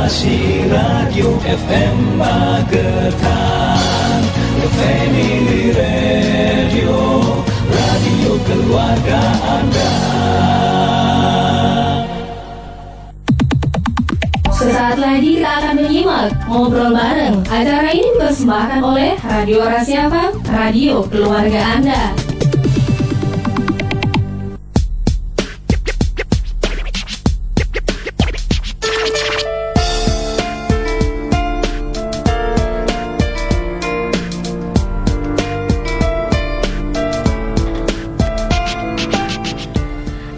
Rasi Radio FM Magetan, The Family Radio, radio keluarga Anda. Sesaat lagi kita akan menyimak ngobrol bareng. Acara ini dipersembahkan oleh Radio Rasi FM, radio keluarga Anda.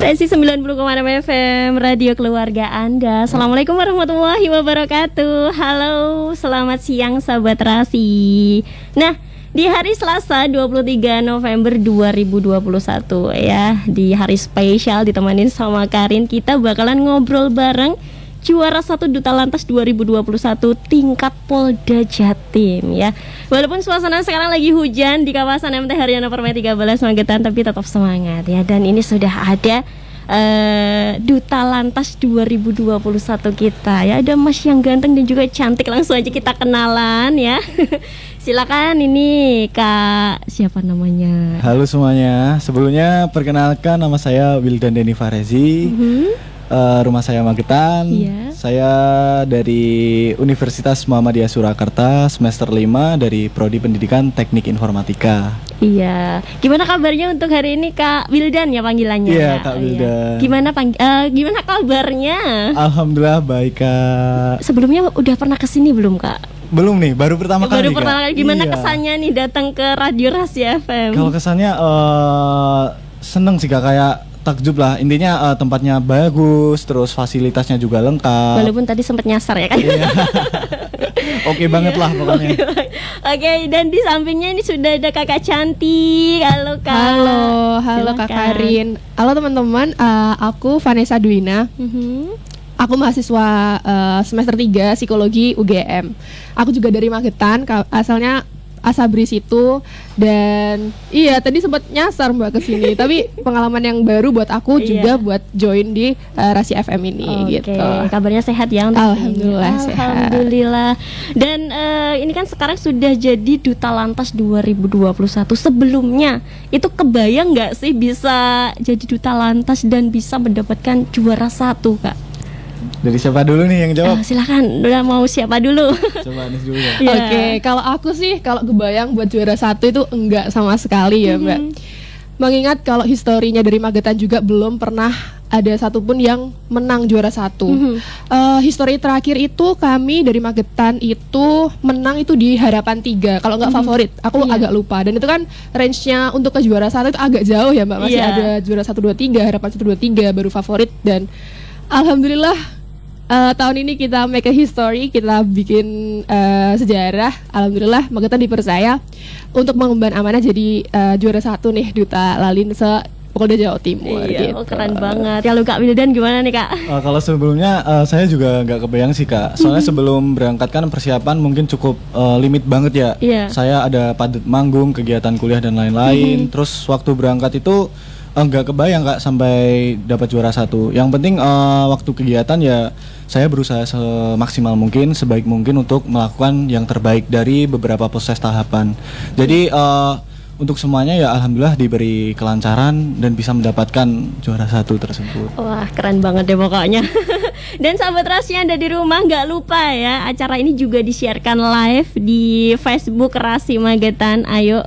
Resi 90,6 FM, radio keluarga Anda. Assalamualaikum warahmatullahi wabarakatuh. Halo, selamat siang sahabat Rasi. Nah, di hari Selasa 23 November 2021 ya, di hari spesial ditemenin sama Karin, kita bakalan ngobrol bareng juara 1 Duta Lantas 2021 tingkat Polda Jatim ya. Walaupun suasana sekarang lagi hujan di kawasan MT Haryono Permai 13 Magetan, tapi tetap semangat ya. Dan ini sudah ada Duta Lantas 2021 kita ya. Ada Mas yang ganteng dan juga cantik. Langsung aja kita kenalan ya. Silakan, ini Kak siapa namanya? Halo semuanya. Sebelumnya perkenalkan, nama saya Wildan Deni Farezi. Rumah saya Magetan. Iya. Saya dari Universitas Muhammadiyah Surakarta, semester 5 dari Prodi Pendidikan Teknik Informatika. Iya. Gimana kabarnya untuk hari ini Kak Wildan ya panggilannya? Iya, ya? Kak Wildan. Gimana kabarnya? Alhamdulillah baik, Kak. Sebelumnya udah pernah kesini belum Kak? Belum nih, baru pertama kali. Baru pertama kali. Gimana Iya. kesannya nih datang ke Radio Rasi FM? Kalau kesannya seneng sih Kak, kayak takjub lah. Intinya tempatnya bagus, terus fasilitasnya juga lengkap. Walaupun tadi sempat nyasar ya kan? Iya. Oke banget lah pokoknya. Oke, dan di sampingnya ini sudah ada Kakak cantik. Halo Kak. Halo Kak Silakan. Karin. Halo teman-teman, aku Vanessa Duina. Aku mahasiswa semester 3 Psikologi UGM. Aku juga dari Magetan, asalnya Asabri situ. Dan iya tadi sempat nyasar Mbak ke sini. Tapi pengalaman yang baru buat aku juga buat join di Rasi FM ini gitu. Kabarnya sehat ya untuk Alhamdulillah ini? sehat. Alhamdulillah. Dan ini kan sekarang sudah jadi Duta Lantas 2021. Sebelumnya itu kebayang nggak sih bisa jadi Duta Lantas dan bisa mendapatkan juara 1 Kak? Dari siapa dulu nih yang jawab? Silakan, udah mau siapa dulu? Coba Anis dulu ya. Iya. Oke, kalau aku sih kalau kebayang buat juara 1 itu enggak sama sekali ya Mbak. Mengingat kalau historinya dari Magetan juga belum pernah ada satupun yang menang juara 1. Histori terakhir itu kami dari Magetan itu menang itu di harapan 3. Kalau nggak favorit, aku agak lupa. Dan itu kan range-nya untuk ke juara 1 itu agak jauh ya Mbak. Masih ada juara 1, 2, 3, harapan 1, 2, 3 baru favorit. Dan alhamdulillah tahun ini kita make a history, kita bikin sejarah. Alhamdulillah Magetan dipercaya untuk mengemban amanah jadi juara 1 nih Duta Lalin Polda Jawa Timur. Iya, gitu. keren banget. Kalau Kak Wildan gimana nih Kak? Kalau sebelumnya saya juga nggak kebayang sih Kak. Soalnya sebelum berangkat kan persiapan mungkin cukup limit banget ya. Iya. Saya ada padat manggung, kegiatan kuliah dan lain-lain. Terus waktu berangkat itu nggak kebayang Kak sampai dapat juara 1. Yang penting waktu kegiatan ya saya berusaha semaksimal mungkin, sebaik mungkin untuk melakukan yang terbaik dari beberapa proses tahapan. Jadi untuk semuanya ya alhamdulillah diberi kelancaran dan bisa mendapatkan juara 1 tersebut. Wah, keren banget deh pokoknya. Dan sahabat Rasi yang ada di rumah, nggak lupa ya, acara ini juga disiarkan live di Facebook Rasi Magetan. Ayo,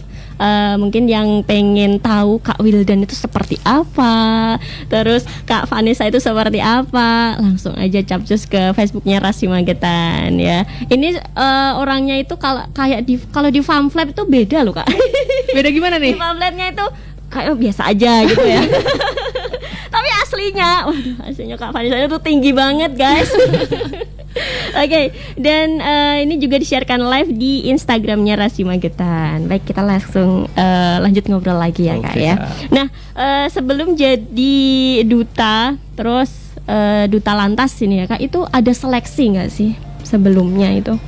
mungkin yang pengen tahu Kak Wildan itu seperti apa, terus Kak Vanessa itu seperti apa, langsung aja capcus ke Facebooknya Rasi Magetan ya. Ini orangnya itu kalau di pamflet itu beda loh Kak. Beda gimana nih? Di pamfletnya itu kayak biasa aja gitu ya. Tapi aslinya, waduh, aslinya Kak Vanessa itu tinggi banget guys. Oke, dan ini juga disiarkan live di Instagramnya Rasi Magetan. Baik, kita langsung lanjut ngobrol lagi ya Kak ya. Nah, sebelum jadi duta, terus Duta Lantas ini ya Kak, itu ada seleksi nggak sih? sebelumnya itu?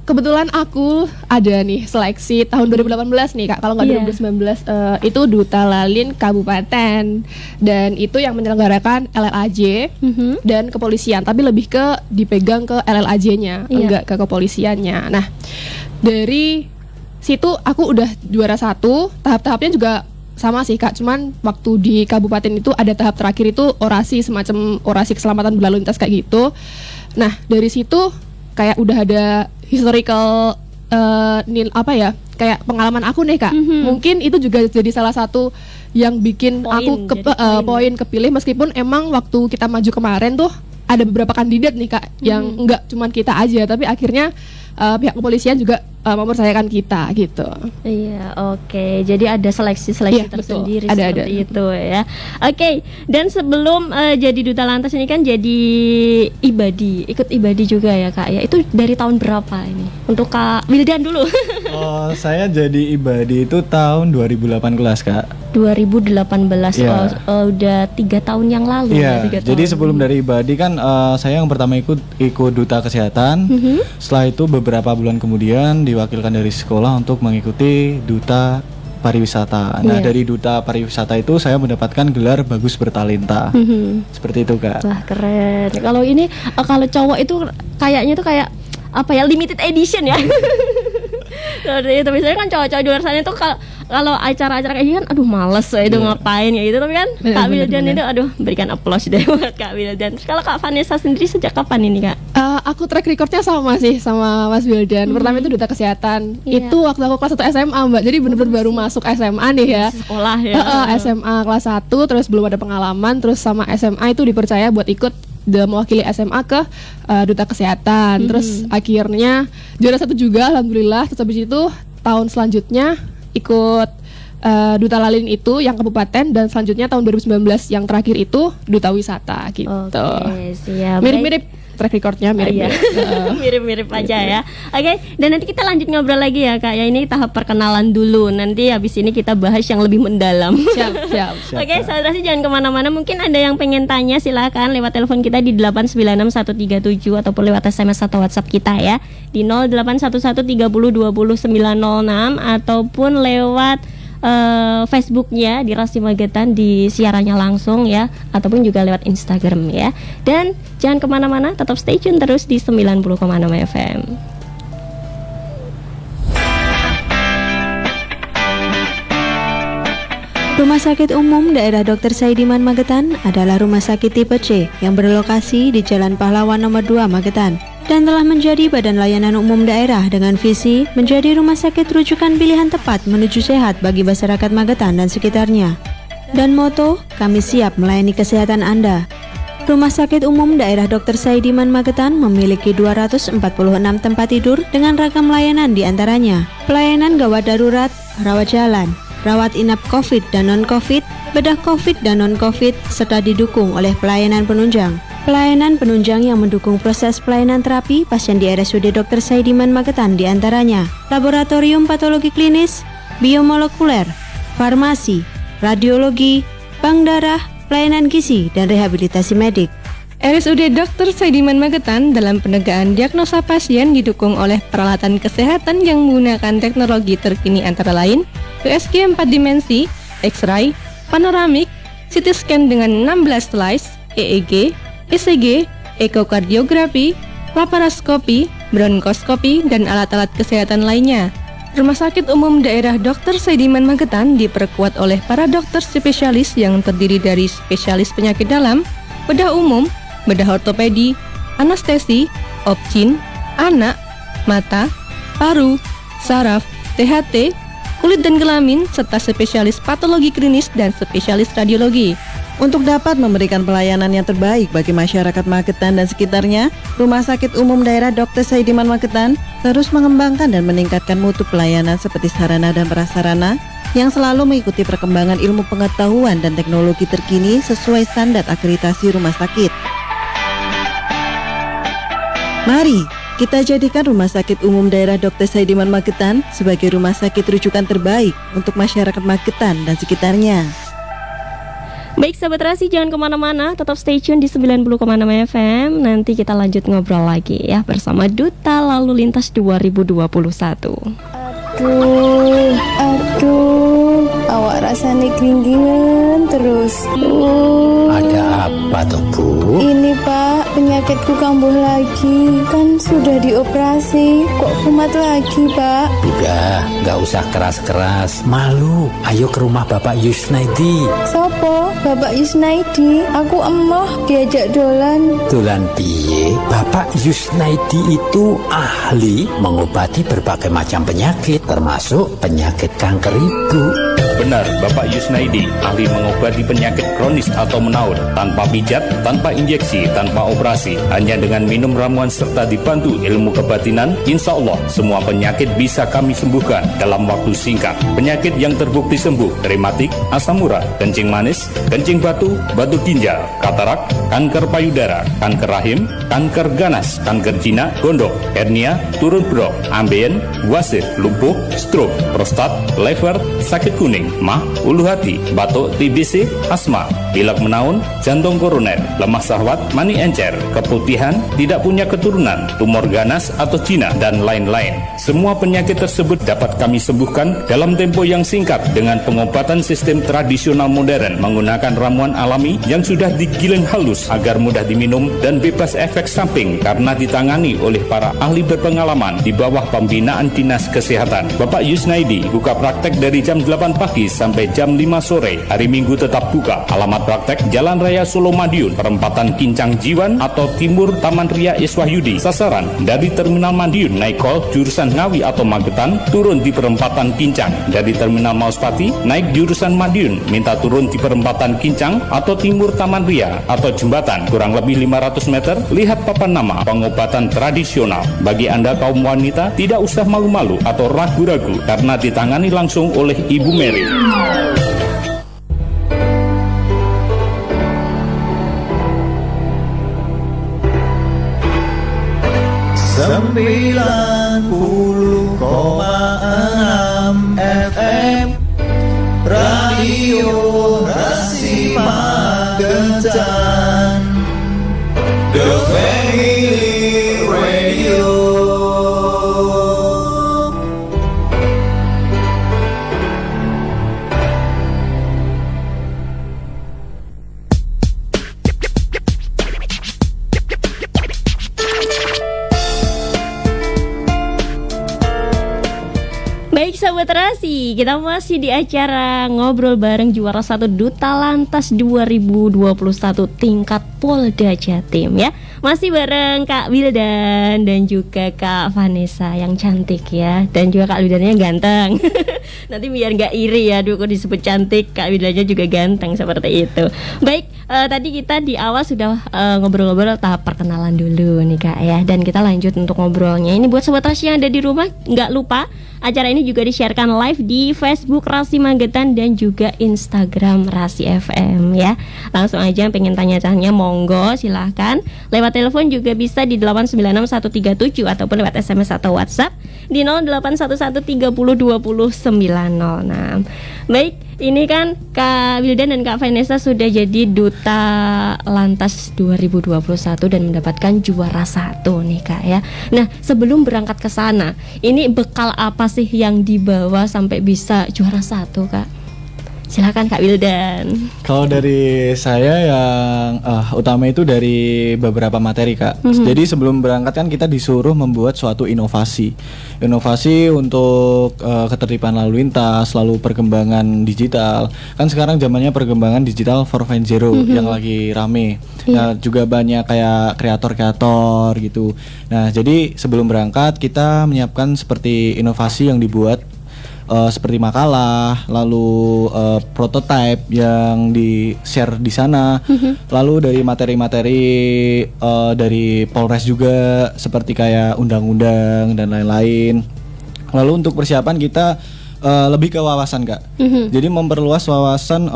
Kebetulan aku ada nih seleksi tahun 2018 nih Kak, kalau nggak Iya. 2019 itu Duta Lalin Kabupaten, dan itu yang menyelenggarakan LLAJ dan kepolisian, tapi lebih ke dipegang ke LLAJ-nya, Iya. enggak ke kepolisiannya. Nah, dari situ aku udah juara 1, tahap-tahapnya juga sama sih Kak, cuman waktu di kabupaten itu ada tahap terakhir itu orasi, semacam orasi keselamatan berlalu lintas kayak gitu. Nah, dari situ kayak udah ada historical kayak pengalaman aku nih Kak. Mungkin itu juga jadi salah satu yang bikin Poin, aku jadi poin kepilih, meskipun emang waktu kita maju kemarin tuh ada beberapa kandidat nih Kak yang enggak cuman kita aja, tapi akhirnya pihak kepolisian juga mempercayakan kita gitu. Iya, oke. Jadi ada seleksi-seleksi Iya, betul. tersendiri Ada. seperti itu ya. Oke. Dan sebelum jadi duta lantas ini kan jadi ibadi, ikut ibadi juga ya Kak ya. Itu dari tahun berapa ini? Untuk Kak Wildan dulu. Saya jadi ibadi itu tahun 2018 Kak. 2018. Iya. Udah 3 tahun yang lalu ya. Iya, 3 jadi tahun. sebelum dari ibadi kan saya yang pertama ikut duta kesehatan. Setelah itu beberapa bulan kemudian diwakilkan dari sekolah untuk mengikuti duta pariwisata. Nah, Iya. dari duta pariwisata itu saya mendapatkan gelar bagus bertalenta. Seperti itu Kak. Wah, keren. Kalau ini kalau cowok itu kayaknya tuh kayak apa ya, limited edition ya. Itu misalnya kan cowok-cowok di luar sana itu kalau acara-acara kayak gini kan aduh males itu ngapain ya gitu, tapi kan Kak Wildan itu aduh berikan applause deh buat Kak Wildan. Terus kalau Kak Vanessa sendiri sejak kapan ini Kak? Aku track recordnya sama sih sama Mas Wildan. Pertama itu duta kesehatan. Iya. Itu waktu aku kelas 1 SMA Mbak. Jadi bener-bener baru masuk SMA nih ya. Sekolah ya. SMA kelas 1, terus belum ada pengalaman, terus sama SMA itu dipercaya buat ikut mewakili SMA ke duta kesehatan. Terus akhirnya juara 1 juga alhamdulillah. Terus habis itu tahun selanjutnya ikut duta Lalin itu yang kabupaten, dan selanjutnya tahun 2019 yang terakhir itu duta wisata gitu. Oke, siap. Mirip-mirip track recordnya, mirip-mirip. Mirip-mirip aja ya. Oke, dan nanti kita lanjut ngobrol lagi ya Kak ya. Ini tahap perkenalan dulu. Nanti habis ini kita bahas yang lebih mendalam. Siap. Oke, saudara sih jangan kemana-mana. Mungkin ada yang pengen tanya, silakan lewat telepon kita di 8961137 ataupun lewat SMS atau WhatsApp kita ya di 081130200906 ataupun lewat Facebooknya di Rasi Magetan, di siarannya langsung ya, ataupun juga lewat Instagram ya. Dan jangan kemana-mana, tetap stay tune terus di 90,6 FM. Rumah Sakit Umum Daerah Dr. Saidiman Magetan adalah rumah sakit tipe C yang berlokasi di Jalan Pahlawan nomor 2 Magetan dan telah menjadi badan layanan umum daerah dengan visi menjadi rumah sakit rujukan pilihan tepat menuju sehat bagi masyarakat Magetan dan sekitarnya. Dan moto, kami siap melayani kesehatan Anda. Rumah Sakit Umum Daerah Dr. Saidiman Magetan memiliki 246 tempat tidur dengan ragam layanan di antaranya pelayanan gawat darurat, rawat jalan, rawat inap COVID dan non-COVID, bedah COVID dan non-COVID, serta didukung oleh pelayanan penunjang. Pelayanan penunjang yang mendukung proses pelayanan terapi pasien di RSUD Dr. Saidiman Magetan di antaranya laboratorium patologi klinis, biomolekuler, farmasi, radiologi, bank darah, pelayanan gizi, dan rehabilitasi medik. RSUD Dr. Saidiman Magetan dalam penegakan diagnosa pasien didukung oleh peralatan kesehatan yang menggunakan teknologi terkini antara lain USG 4 dimensi, X-ray, panoramik, CT scan dengan 16 slice, EEG, ECG, ekokardiografi, laparoskopi, bronkoskopi, dan alat-alat kesehatan lainnya. Rumah Sakit Umum Daerah Dr. Saidiman Magetan diperkuat oleh para dokter spesialis yang terdiri dari spesialis penyakit dalam, bedah umum, bedah ortopedi, anestesi, opjin, anak, mata, paru, saraf, THT, kulit dan kelamin, serta spesialis patologi klinis dan spesialis radiologi. Untuk dapat memberikan pelayanan yang terbaik bagi masyarakat Magetan dan sekitarnya, Rumah Sakit Umum Daerah Dr. Saidiman Magetan terus mengembangkan dan meningkatkan mutu pelayanan seperti sarana dan prasarana yang selalu mengikuti perkembangan ilmu pengetahuan dan teknologi terkini sesuai standar akreditasi rumah sakit. Mari kita jadikan Rumah Sakit Umum Daerah Dr. Saidiman Magetan sebagai rumah sakit rujukan terbaik untuk masyarakat Magetan dan sekitarnya. Baik sahabat Rasi, jangan kemana-mana, tetap stay tune di 90,6 FM. Nanti kita lanjut ngobrol lagi ya bersama Duta Lalu Lintas 2021. Aduh, awak rasanya keringgingan terus. Ada apa toh Bu? Ini Pak, penyakitku kambuh lagi. Kan sudah dioperasi, kok kumat lagi Pak? Udah, gak usah keras-keras. Malu, ayo ke rumah Bapak Yusnaidi. Sopo? Bapak Yusnaidi? Aku emoh diajak dolan. Dolan piye? Bapak Yusnaidi itu ahli mengobati berbagai macam penyakit, termasuk penyakit kanker ibu. Benar, Bapak Yusnaidi ahli mengobati penyakit kronis atau menaun tanpa pijat, tanpa injeksi, tanpa operasi, hanya dengan minum ramuan serta dibantu ilmu kebatinan. Insya Allah semua penyakit bisa kami sembuhkan dalam waktu singkat. Penyakit yang terbukti sembuh: rematik, asam urat, kencing manis, kencing batu, batu ginjal, katarak, kanker payudara, kanker rahim, kanker ganas, kanker jinak, gondok, hernia, turun brok, ambeien, wasir, lumpuh, stroke, prostat, liver, sakit kuning, mah, ulu hati, batuk, TBC, asma, pilek menaun, jantung koroner, lemah syahwat, mani encer, keputihan, tidak punya keturunan, tumor ganas atau jinak, dan lain-lain. Semua penyakit tersebut dapat kami sembuhkan dalam tempo yang singkat dengan pengobatan sistem tradisional modern menggunakan ramuan alami yang sudah digiling halus agar mudah diminum dan bebas efek samping karena ditangani oleh para ahli berpengalaman di bawah pembinaan Dinas Kesehatan. Bapak Yusnaidi buka praktek dari jam 8 pagi sampai jam 5 sore. Hari Minggu tetap buka. Alamat praktek Jalan Raya Solo Madiun, perempatan Kincang Jiwan atau Timur Taman Ria Iswahyudi. Sasaran dari Terminal Madiun naik Kol jurusan Ngawi atau Magetan, turun di perempatan Kincang. Dari Terminal Mauspati naik jurusan Madiun, minta turun di perempatan Kincang atau Timur Taman Ria atau Jembatan, kurang lebih 500 meter. Lihat papan nama pengobatan tradisional. Bagi Anda kaum wanita, tidak usah malu-malu atau ragu-ragu karena ditangani langsung oleh Ibu Mary. Sembilan puluh koma enam FM Radio Rasi Magetan, The Family Radio. Baik sahabat Rasi, kita masih di acara ngobrol bareng juara 1 Duta Lantas 2021 tingkat Polda Jatim ya. Masih bareng Kak Wildan dan juga Kak Vanessa yang cantik ya. Dan juga Kak Wildannya ganteng. Nanti biar gak iri ya, aduh kok disebut cantik, Kak Wildannya juga ganteng seperti itu. Baik, tadi kita di awal sudah ngobrol-ngobrol tahap perkenalan dulu nih Kak ya. Dan kita lanjut untuk ngobrolnya. Ini buat sobat Rasi yang ada di rumah, gak lupa acara ini juga disiarkan live di Facebook Rasi Magetan dan juga Instagram Rasi FM ya. Langsung aja pengen tanya-tanya monggo silahkan. Lewat telepon juga bisa di 896137 ataupun lewat SMS atau WhatsApp di 0811302090. Baik, ini kan Kak Wildan dan Kak Vanessa sudah jadi Duta Lantas 2021 dan mendapatkan juara 1 nih Kak ya. Nah, sebelum berangkat ke sana, ini bekal apa sih yang dibawa sampai bisa juara 1 Kak? Silakan Kak Wildan. Kalau dari saya yang utama itu dari beberapa materi Kak. Jadi sebelum berangkat kan kita disuruh membuat suatu inovasi untuk ketertiban lalu lintas, lalu perkembangan digital. Kan sekarang zamannya perkembangan digital 4.0 yang lagi rame. Nah, juga banyak kayak kreator-kreator gitu. Nah, jadi sebelum berangkat kita menyiapkan seperti inovasi yang dibuat seperti makalah, lalu prototype yang di-share di sana, lalu dari materi-materi dari Polres juga seperti kayak undang-undang dan lain-lain. Lalu untuk persiapan kita lebih ke wawasan Kak. Jadi memperluas wawasan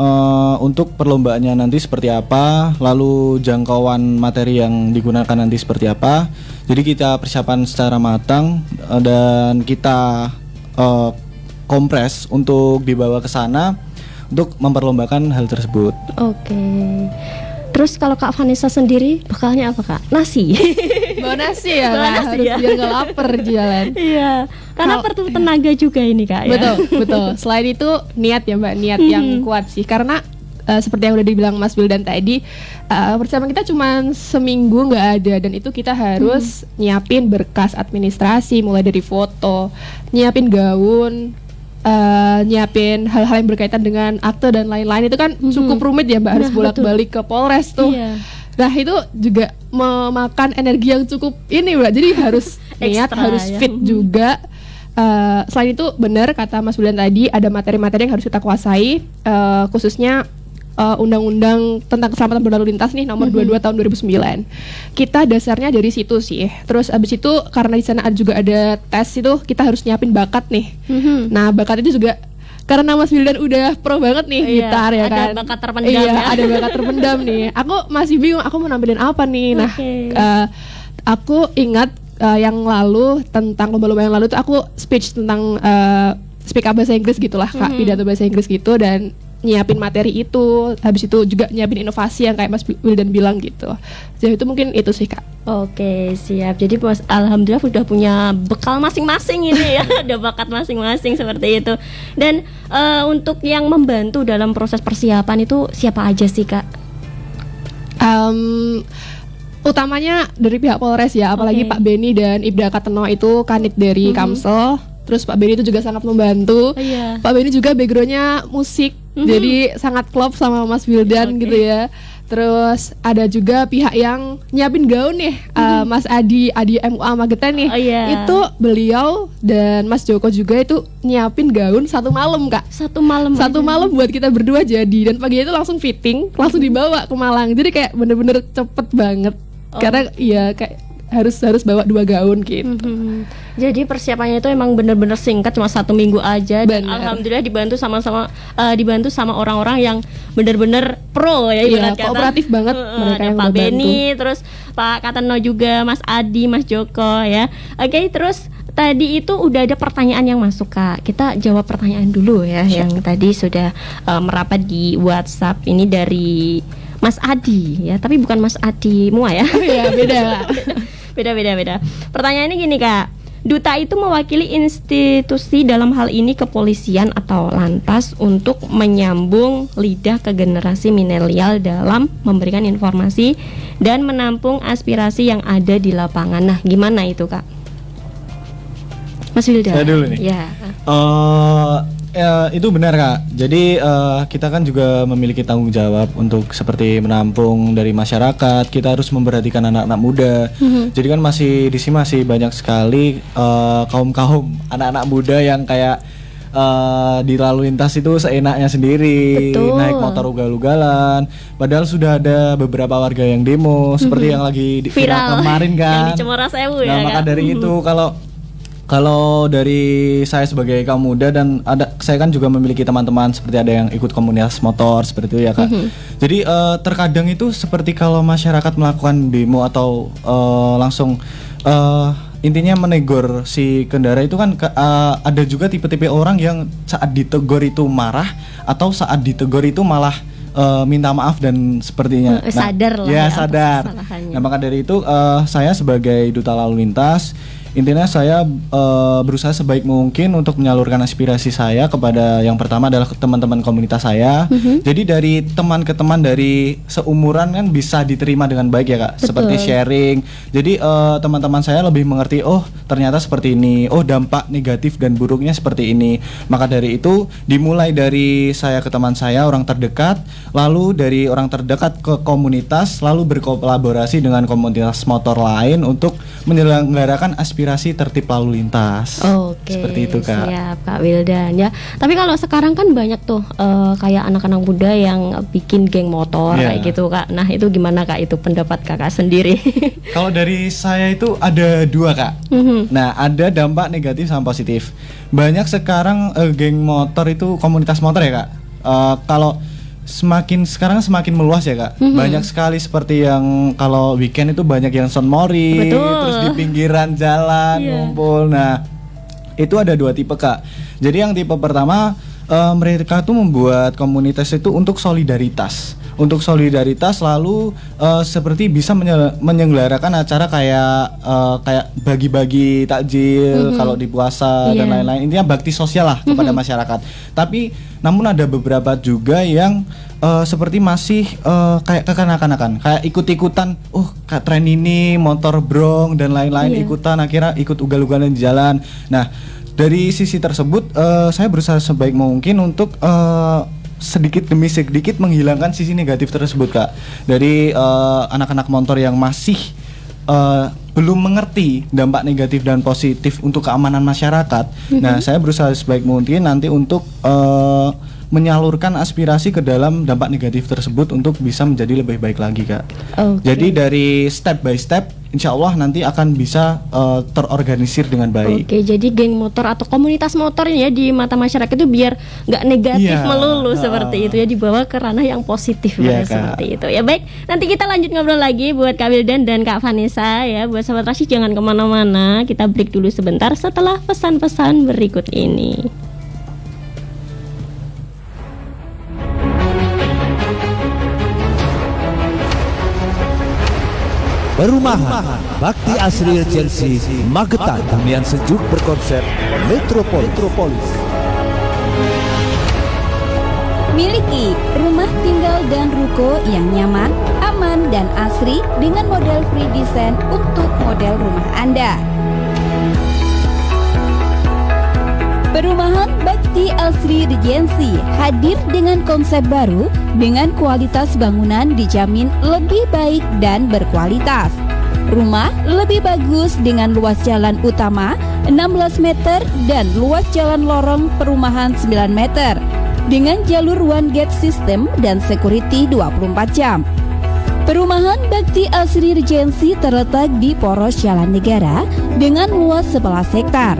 untuk perlombaannya nanti seperti apa, lalu jangkauan materi yang digunakan nanti seperti apa. Jadi kita persiapan secara matang dan kita kompres untuk dibawa ke sana untuk memperlombakan hal tersebut. Oke. Terus kalau Kak Vanessa sendiri bekalnya apa Kak? Nasi. Bawa nasi ya, Bawa Kak. nasi Harus ya. biar nggak lapar di jalan. Iya. Karena perlu tenaga juga ini Kak ya. Betul, betul. Selain itu niat ya Mbak, niat yang kuat sih. Karena seperti yang udah dibilang Mas Wildan tadi, persiapan kita cuma seminggu nggak ada, dan itu kita harus nyiapin berkas administrasi, mulai dari foto, nyiapin gaun, nyiapin hal-hal yang berkaitan dengan akte dan lain-lain. Itu kan cukup rumit ya Mbak, harus bolak-balik ke Polres tuh. Iya. Nah itu juga memakan energi yang cukup ini Mbak, jadi harus niat, Ekstra, harus ya. fit juga. Selain itu benar kata Mas Wildan tadi, ada materi-materi yang harus kita kuasai, khususnya Undang-Undang tentang Keselamatan Berlalu Lintas nih nomor 22 tahun 2009. Kita dasarnya dari situ sih. Terus abis itu karena di sana juga ada tes itu, kita harus nyiapin bakat nih. Nah bakat itu juga karena Mas Wildan udah pro banget nih gitar ya kan. Ada bakat terpendam Iya, ya. ada bakat terpendam nih. Aku masih bingung aku mau nampilin apa nih. Nah, aku ingat yang lalu, tentang lomba-lomba yang lalu tuh aku speech tentang speak up bahasa Inggris gitulah Kak, pidato bahasa Inggris gitu, dan nyiapin materi itu. Habis itu juga nyiapin inovasi yang kayak Mas Wildan bilang gitu. Jadi itu mungkin itu sih Kak. Oke, siap. Jadi Mas, alhamdulillah udah punya bekal masing-masing ini ya. Ada bakat masing-masing seperti itu. Dan untuk yang membantu dalam proses persiapan itu siapa aja sih Kak? Utamanya dari pihak Polres ya, apalagi Pak Beni dan Ibda Kateno itu kanit dari Kamsel. Terus Pak Beni itu juga sangat membantu. Pak Beni juga backgroundnya musik, jadi sangat klop sama Mas Wildan gitu ya. Terus ada juga pihak yang nyiapin gaun nih, Mas Adi MUA Magetan nih. Itu beliau dan Mas Joko juga itu nyiapin gaun 1 malam Kak. 1 malam. 1 malam buat kita berdua jadi, dan pagi itu langsung fitting, langsung dibawa ke Malang. Jadi kayak bener-bener cepet banget. Karena ya kayak harus bawa 2 gaun gitu. Jadi persiapannya itu emang bener-bener singkat, cuma 1 minggu aja. Dan alhamdulillah dibantu sama orang-orang yang bener-bener pro ya, ibarat kata. Kooperatif banget mereka ada yang Pak udah Beni, terus Pak Kateno juga, Mas Adi, Mas Joko ya. Oke, terus tadi itu udah ada pertanyaan yang masuk Kak. Kita jawab pertanyaan dulu ya, yang tadi sudah merapat di WhatsApp ini dari Mas Adi ya, tapi bukan Mas Adi Mua ya. Iya, beda. Beda. Pertanyaannya gini Kak, duta itu mewakili institusi, dalam hal ini kepolisian atau lantas, untuk menyambung lidah ke generasi milenial dalam memberikan informasi dan menampung aspirasi yang ada di lapangan. Nah, gimana itu Kak? Mas Wildan. Saya dulu nih. Ya. Itu benar Kak. Jadi kita kan juga memiliki tanggung jawab untuk seperti menampung dari masyarakat. Kita harus memperhatikan anak-anak muda. Jadi kan masih di sini masih banyak sekali kaum anak-anak muda yang kayak di lalu lintas itu seenaknya sendiri. Betul. Naik motor ugal-ugalan. Padahal sudah ada beberapa warga yang demo seperti yang lagi viral kemarin kan. Yang di Cemara Sewu ya. Nah, maka Kak? dari itu kalau dari saya sebagai kaum muda, dan saya kan juga memiliki teman-teman seperti ada yang ikut komunitas motor seperti itu ya Kak. Jadi terkadang itu seperti kalau masyarakat melakukan demo atau langsung intinya menegur si kendara itu kan ada juga tipe-tipe orang yang saat ditegur itu marah, atau saat ditegur itu malah minta maaf dan sepertinya sadar lah ya, ya sadar. Nah, maka dari itu saya sebagai duta lalu lintas, intinya saya berusaha sebaik mungkin untuk menyalurkan aspirasi saya kepada, yang pertama adalah teman-teman komunitas saya. Jadi dari teman ke teman, dari seumuran kan bisa diterima dengan baik ya Kak. Betul. Seperti sharing. Jadi teman-teman saya lebih mengerti, oh ternyata seperti ini, oh dampak negatif dan buruknya seperti ini. Maka dari itu dimulai dari saya ke teman saya, orang terdekat, lalu dari orang terdekat ke komunitas, lalu berkolaborasi dengan komunitas motor lain untuk menyelenggarakan aspirasi tertib lalu lintas. Oke, seperti itu Kak. Siap Kak Wildan ya. Tapi kalau sekarang kan banyak tuh kayak anak-anak muda yang bikin geng motor kayak gitu Kak. Nah itu gimana Kak, itu pendapat Kakak sendiri? Kalau dari saya itu ada 2 Kak. Nah, ada dampak negatif sama positif. Banyak sekarang geng motor itu, komunitas motor ya Kak. Kalau sekarang semakin meluas ya Kak. Banyak sekali seperti yang kalau weekend itu banyak yang sound mori, terus di pinggiran jalan ngumpul. Nah, itu ada 2 tipe Kak. Jadi yang tipe pertama mereka tuh membuat komunitas itu untuk solidaritas. Untuk solidaritas lalu seperti bisa menyelenggarakan acara kayak bagi-bagi takjil kalau di puasa dan lain-lain. Intinya bakti sosial lah kepada masyarakat. Tapi namun ada beberapa juga yang seperti masih kayak kekanak-kanakan, kayak ikut-ikutan, kayak tren ini motor brong dan lain-lain ikutan, akhirnya ikut ugal-ugalan di jalan. Nah, dari sisi tersebut saya berusaha sebaik mungkin untuk sedikit demi sedikit menghilangkan sisi negatif tersebut, Kak. Dari anak-anak motor yang masih belum mengerti dampak negatif dan positif untuk keamanan masyarakat. Nah, saya berusaha sebaik mungkin nanti untuk menyalurkan aspirasi ke dalam dampak negatif tersebut untuk bisa menjadi lebih baik lagi, Kak. Jadi dari step by step, insya Allah nanti akan bisa terorganisir dengan baik. Jadi geng motor atau komunitas motor ya di mata masyarakat itu biar nggak negatif melulu seperti itu ya, dibawa ke ranah yang positif seperti itu. Ya baik, nanti kita lanjut ngobrol lagi buat Kak Wildan dan Kak Vanessa ya. Buat Sobat Rasi jangan kemana-mana, kita break dulu sebentar setelah pesan-pesan berikut ini. Perumahan Bakti Asri Regency Magetan, hunian sejuk berkonsep Metropolis. Miliki rumah tinggal dan ruko yang nyaman, aman, dan asri dengan model free design untuk model rumah Anda. Perumahan Bakti Asri Regency hadir dengan konsep baru dengan kualitas bangunan dijamin lebih baik dan berkualitas. Rumah lebih bagus dengan luas jalan utama 16 meter dan luas jalan lorong perumahan 9 meter dengan jalur one gate system dan security 24 jam. Perumahan Bakti Asri Regency terletak di poros jalan negara dengan luas 11 hektar.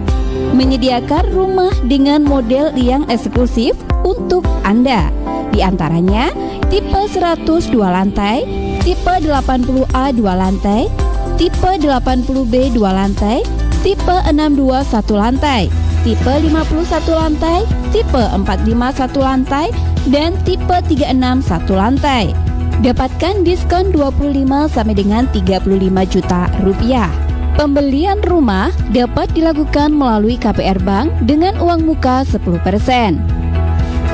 Menyediakan rumah dengan model yang eksklusif untuk Anda. Di antaranya tipe 102 lantai, tipe 80A 2 lantai, tipe 80B 2 lantai, tipe 62 1 lantai, tipe 51 lantai, tipe 45 1 lantai, dan tipe 36 1 lantai. Dapatkan diskon 25 sampai dengan 35 juta rupiah. Pembelian rumah dapat dilakukan melalui KPR Bank dengan uang muka 10%.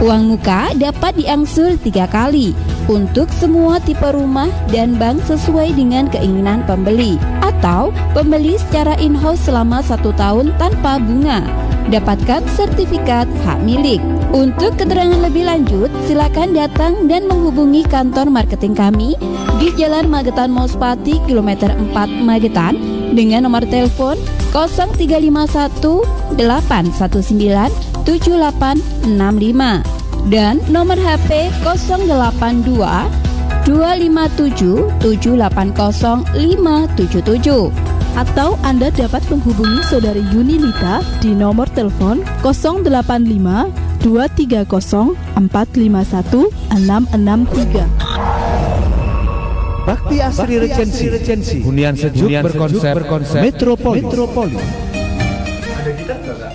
Uang muka dapat diangsur 3 kali untuk semua tipe rumah dan bank sesuai dengan keinginan pembeli, atau pembeli secara in-house selama 1 tahun tanpa bunga. Dapatkan sertifikat hak milik. Untuk keterangan lebih lanjut, silakan datang dan menghubungi kantor marketing kami di Jalan Magetan Mospati kilometer 4 Magetan dengan nomor telepon 0351 819 7865 dan nomor HP 082 257 780 577. Atau Anda dapat menghubungi Saudari Yunilita di nomor telepon 085 230 451 663. Bakti Asri Regency, hunian sejuk berkonsep Metropolis. Ada gitar nggak, Kak?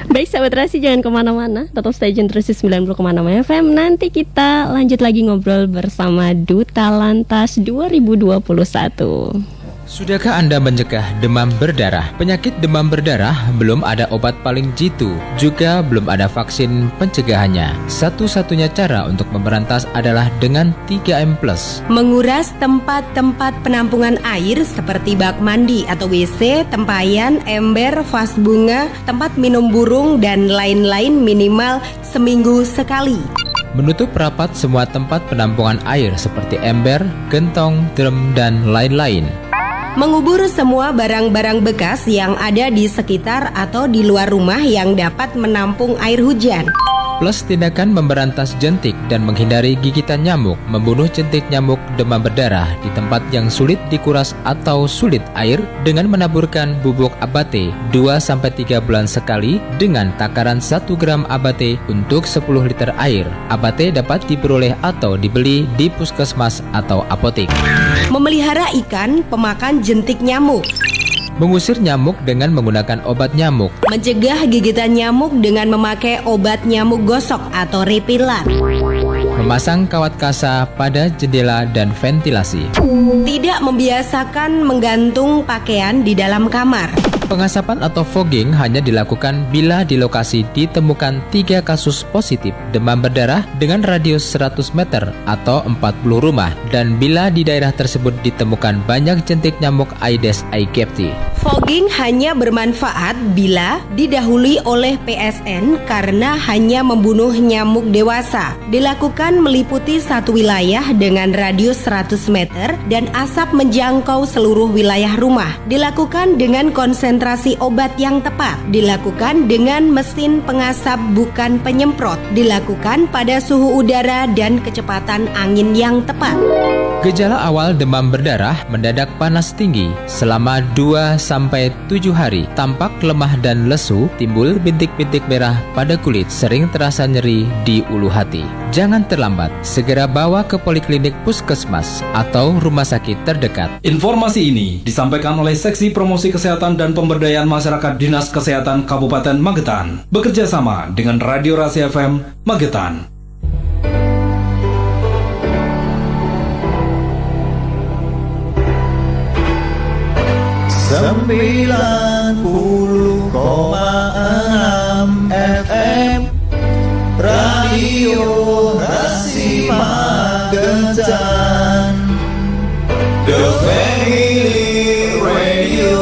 Baik sahabat Rasi, jangan kemana-mana, tetap stay tune terus di 90,6 FM. Nanti kita lanjut lagi ngobrol bersama Duta Lantas 2021. Sudahkah Anda mencegah demam berdarah? Penyakit demam berdarah belum ada obat paling jitu, juga belum ada vaksin pencegahannya. Satu-satunya cara untuk memberantas adalah dengan 3M+. Menguras tempat-tempat penampungan air seperti bak mandi atau WC, tempayan, ember, vas bunga, tempat minum burung, dan lain-lain minimal seminggu sekali. Menutup rapat semua tempat penampungan air seperti ember, gentong, drum, dan lain-lain. Mengubur semua barang-barang bekas yang ada di sekitar atau di luar rumah yang dapat menampung air hujan. Plus tindakan memberantas jentik dan menghindari gigitan nyamuk, membunuh jentik nyamuk demam berdarah di tempat yang sulit dikuras atau sulit air dengan menaburkan bubuk abate 2-3 bulan sekali dengan takaran 1 gram abate untuk 10 liter air. Abate dapat diperoleh atau dibeli di puskesmas atau apotek. Memelihara ikan pemakan jentik nyamuk. Mengusir nyamuk dengan menggunakan obat nyamuk. Mencegah gigitan nyamuk dengan memakai obat nyamuk gosok atau repeller. Memasang kawat kasa pada jendela dan ventilasi. Tidak membiasakan menggantung pakaian di dalam kamar. Pengasapan atau fogging hanya dilakukan bila di lokasi ditemukan 3 kasus positif demam berdarah dengan radius 100 meter atau 40 rumah dan bila di daerah tersebut ditemukan banyak jentik nyamuk Aedes aegypti. Fogging hanya bermanfaat bila didahului oleh PSN karena hanya membunuh nyamuk dewasa. Dilakukan meliputi satu wilayah dengan radius 100 meter dan asap menjangkau seluruh wilayah rumah. Dilakukan dengan konsentrasi obat yang tepat. Dilakukan dengan mesin pengasap bukan penyemprot. Dilakukan pada suhu udara dan kecepatan angin yang tepat. Gejala awal demam berdarah mendadak panas tinggi selama 2-7 hari, tampak lemah dan lesu, timbul bintik-bintik merah pada kulit, sering terasa nyeri di ulu hati. Jangan terlambat, segera bawa ke poliklinik puskesmas atau rumah sakit terdekat. Informasi ini disampaikan oleh Seksi Promosi Kesehatan dan Pemberdayaan Masyarakat Dinas Kesehatan Kabupaten Magetan, bekerja sama dengan Radio Rahasia FM Magetan. 90,6 FM Radio Rahasia Magetan, The Family Radio.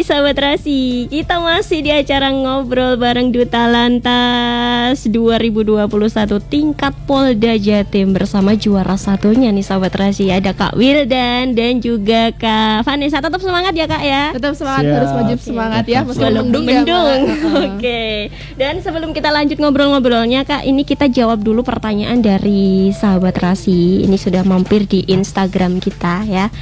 Sahabat Rasi, kita masih di acara ngobrol bareng Duta Lantas 2021 tingkat Polda Jatim bersama juara satunya nih sahabat Rasi. Ada Kak Wildan dan juga Kak Vanessa. Tetap semangat ya Kak ya. Tetap semangat, harus wajib semangat ya meskipun mendung ya. Oke. Dan sebelum kita lanjut ngobrol-ngobrolnya Kak, ini kita jawab dulu pertanyaan dari sahabat Rasi. Ini sudah mampir di Instagram kita ya.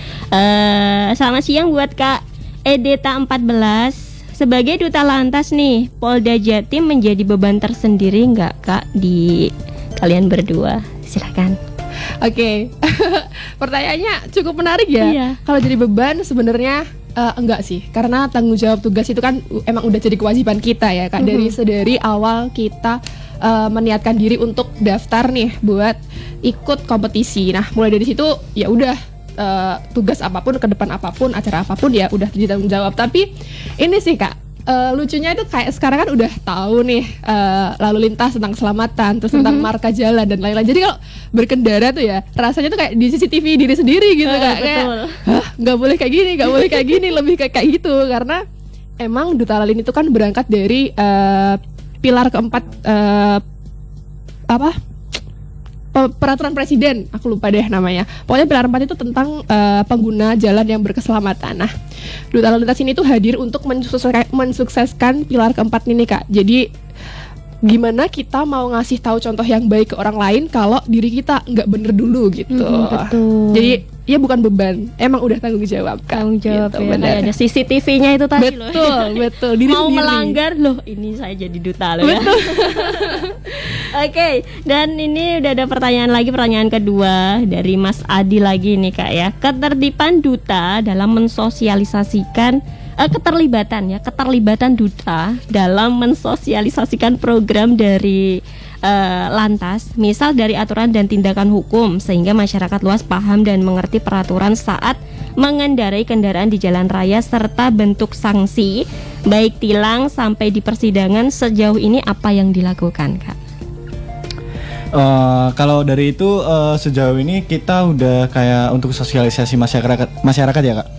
Selamat siang buat Kak Edeta 14. Sebagai Duta Lantas nih, Polda Jatim menjadi beban tersendiri nggak Kak di kalian berdua? Silakan. Oke. Pertanyaannya cukup menarik ya. Iya. Kalau jadi beban sebenarnya enggak sih, karena tanggung jawab tugas itu kan emang udah jadi kewajiban kita ya Kak. Dari awal kita meniatkan diri untuk daftar nih buat ikut kompetisi. Nah, mulai dari situ ya udah tugas apapun, ke depan apapun, acara apapun ya udah ditanggung jawab. Tapi ini sih Kak, lucunya itu kayak sekarang kan udah tahu nih lalu lintas tentang keselamatan, terus tentang marka jalan dan lain-lain. Jadi kalau berkendara tuh ya rasanya tuh kayak di CCTV diri sendiri gitu Kak. Kayak nggak boleh kayak gini, nggak boleh kayak gini, lebih kayak gitu. Karena emang Duta Lalin itu kan berangkat dari pilar keempat peraturan presiden, aku lupa deh namanya. Pokoknya pilar 4 itu tentang pengguna jalan yang berkeselamatan. Nah, Duta Lalu Lintas ini tuh hadir untuk mensukseskan pilar keempat ini Kak. Jadi gimana kita mau ngasih tahu contoh yang baik ke orang lain kalau diri kita nggak bener dulu gitu. Betul. Jadi ya bukan beban, emang udah tanggung jawab Kak. Tanggung jawab gitu, ya, kayak ada CCTV-nya itu tadi loh. Betul. Diri mau sendiri. Melanggar loh, ini saya jadi duta loh ya. Oke, dan ini udah ada pertanyaan kedua dari Mas Adi lagi nih Kak ya. Ketertiban duta dalam mensosialisasikan keterlibatan duta dalam mensosialisasikan program dari Lantas, misal dari aturan dan tindakan hukum, sehingga masyarakat luas paham dan mengerti peraturan saat mengendarai kendaraan di jalan raya serta bentuk sanksi baik tilang sampai di persidangan. Sejauh ini apa yang dilakukan Kak? Kalau dari itu sejauh ini kita udah kayak untuk sosialisasi masyarakat ya Kak.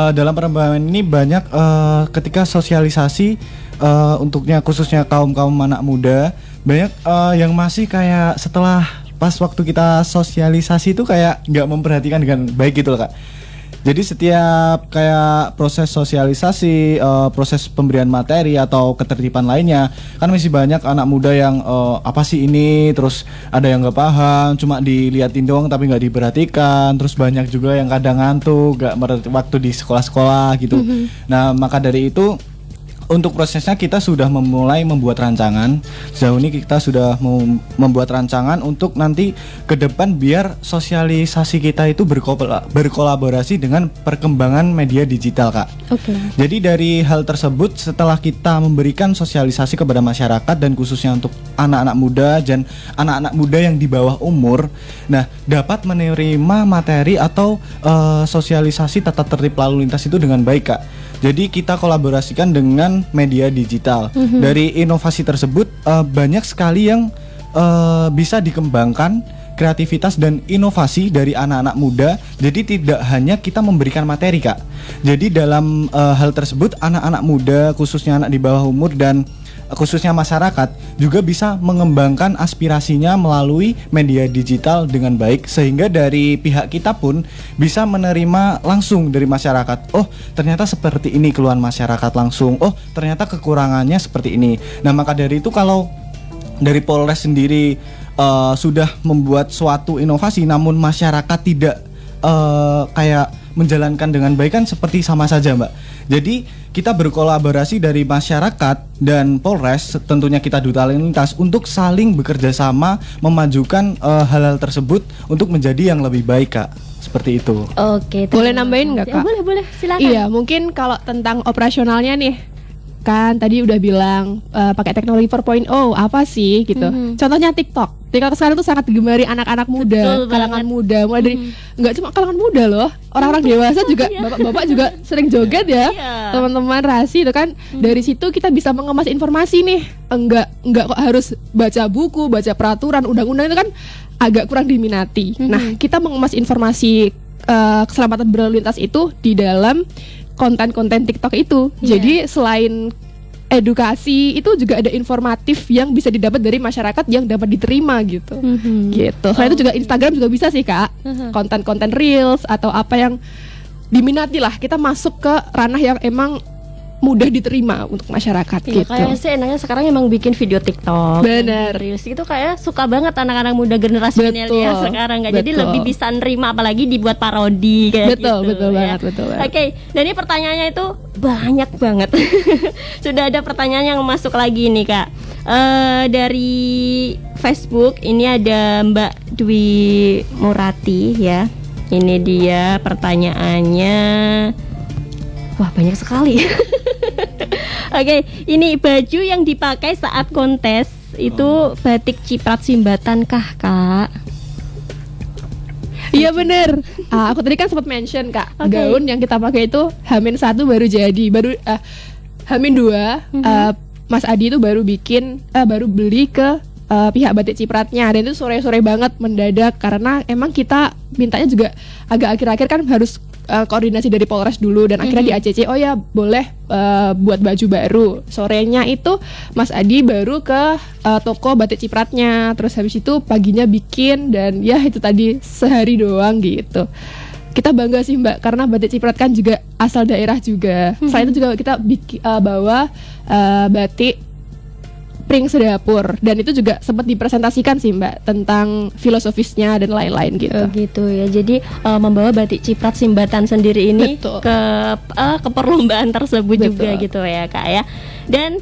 Dalam perkembangan ini banyak ketika sosialisasi untuknya khususnya kaum anak muda, banyak yang masih kayak setelah pas waktu kita sosialisasi itu kayak nggak memperhatikan dengan baik gitu loh Kak. Jadi setiap kayak proses sosialisasi, proses pemberian materi atau ketertiban lainnya, kan masih banyak anak muda yang apa sih ini, terus ada yang nggak paham, cuma diliatin doang tapi nggak diperhatikan, terus banyak juga yang kadang ngantuk, nggak waktu di sekolah-sekolah gitu. Nah maka dari itu, untuk prosesnya kita sudah mulai membuat rancangan. Sejauh ini kita sudah membuat rancangan untuk nanti ke depan biar sosialisasi kita itu berkolaborasi dengan perkembangan media digital, Kak. Oke. Jadi dari hal tersebut, setelah kita memberikan sosialisasi kepada masyarakat dan khususnya untuk anak-anak muda dan anak-anak muda yang di bawah umur, nah dapat menerima materi atau sosialisasi tata tertib lalu lintas itu dengan baik, Kak. Jadi kita kolaborasikan dengan media digital. Dari inovasi tersebut banyak sekali yang bisa dikembangkan, kreativitas dan inovasi dari anak-anak muda. Jadi tidak hanya kita memberikan materi, Kak. Jadi dalam hal tersebut anak-anak muda, khususnya anak di bawah umur dan khususnya masyarakat juga bisa mengembangkan aspirasinya melalui media digital dengan baik, sehingga dari pihak kita pun bisa menerima langsung dari masyarakat. Oh, ternyata seperti ini keluhan masyarakat langsung. Oh, ternyata kekurangannya seperti ini. Nah, maka dari itu kalau dari Polres sendiri sudah membuat suatu inovasi namun masyarakat tidak kayak menjalankan dengan baik, kan seperti sama saja, Mbak. Jadi kita berkolaborasi dari masyarakat dan Polres, tentunya kita Duta Lalu Lintas, untuk saling bekerja sama memajukan hal-hal tersebut untuk menjadi yang lebih baik, Kak. Seperti itu. Oke. Boleh nambahin nggak, Kak? Boleh, silakan. Iya, mungkin kalau tentang operasionalnya nih, kan tadi udah bilang pakai teknologi 4.0 apa sih gitu. Contohnya TikTok sekarang tuh sangat digemari anak-anak muda, kalangan muda, mulai dari nggak cuma kalangan muda loh, orang-orang dewasa juga, bapak-bapak juga sering joget ya, teman-teman Rasi itu kan. Dari situ kita bisa mengemas informasi nih, enggak kok harus baca buku, baca peraturan, undang-undang itu kan agak kurang diminati. Nah, kita mengemas informasi keselamatan berlalu lintas itu di dalam konten-konten TikTok itu. Jadi selain edukasi itu juga ada informatif yang bisa didapat dari masyarakat yang dapat diterima gitu. Gitu. Selain itu juga Instagram juga bisa sih, Kak. Konten-konten reels atau apa yang diminati lah, kita masuk ke ranah yang emang mudah diterima untuk masyarakat gitu. Kayak sih enaknya sekarang emang bikin video TikTok. Bener. Reels itu kayak suka banget anak-anak muda generasi milenial sekarang, nggak? Jadi lebih bisa nerima, apalagi dibuat parodi kayak gitu. Betul ya. banget. Oke, dan ini pertanyaannya itu banyak banget. Sudah ada pertanyaan yang masuk lagi nih, Kak. Dari Facebook ini ada Mbak Dwi Murati ya. Ini dia pertanyaannya. Wah, banyak sekali. Oke, ini baju yang dipakai saat kontes itu batik ciprat Simbatan kah, Kak? Iya bener. Aku tadi kan sempat mention, Kak, gaun yang kita pakai itu H-1 baru jadi, H-2 Mas Adi itu baru beli ke pihak batik cipratnya, dan itu sore-sore banget mendadak karena emang kita mintanya juga agak akhir-akhir kan harus koordinasi dari Polres dulu, dan akhirnya di ACC oh ya boleh buat baju baru. Sorenya itu Mas Adi baru ke toko batik cipratnya, terus habis itu paginya bikin, dan ya itu tadi sehari doang gitu. Kita bangga sih, Mbak, karena batik ciprat kan juga asal daerah juga. Selain itu juga kita bawa batik Pring Sedapur, dan itu juga sempat dipresentasikan sih, Mbak, tentang filosofisnya dan lain-lain gitu. Oh gitu ya. Jadi membawa batik ciprat Simbatan sendiri ini ke perlombaan tersebut juga gitu ya, Kak ya. Dan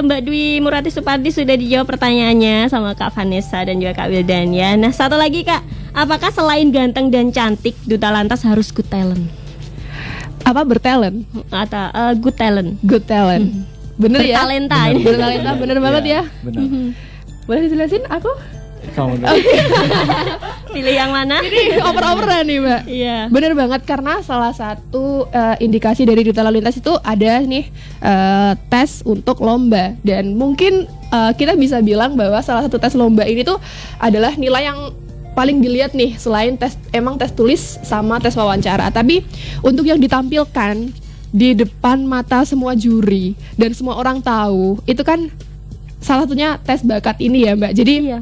Mbak Dwi Murati Supardi sudah dijawab pertanyaannya sama Kak Vanessa dan juga Kak Wildan ya. Nah, satu lagi, Kak, apakah selain ganteng dan cantik, Duta Lantas harus good talent? Apa bertalent? Atau good talent? Good talent. Bener ya? Bertalenta. Bertalenta, bener banget ya. Benar. Boleh dijelasin aku? Kamu Pilih yang mana? Ini oper-operan nih, Mbak. Iya. Bener banget, karena salah satu indikasi dari Duta Lalu Lintas itu ada nih tes untuk lomba, dan mungkin kita bisa bilang bahwa salah satu tes lomba ini tuh adalah nilai yang paling dilihat nih, selain tes tulis sama tes wawancara. Tapi untuk yang ditampilkan di depan mata semua juri dan semua orang tahu, itu kan salah satunya tes bakat ini ya, Mbak. Jadi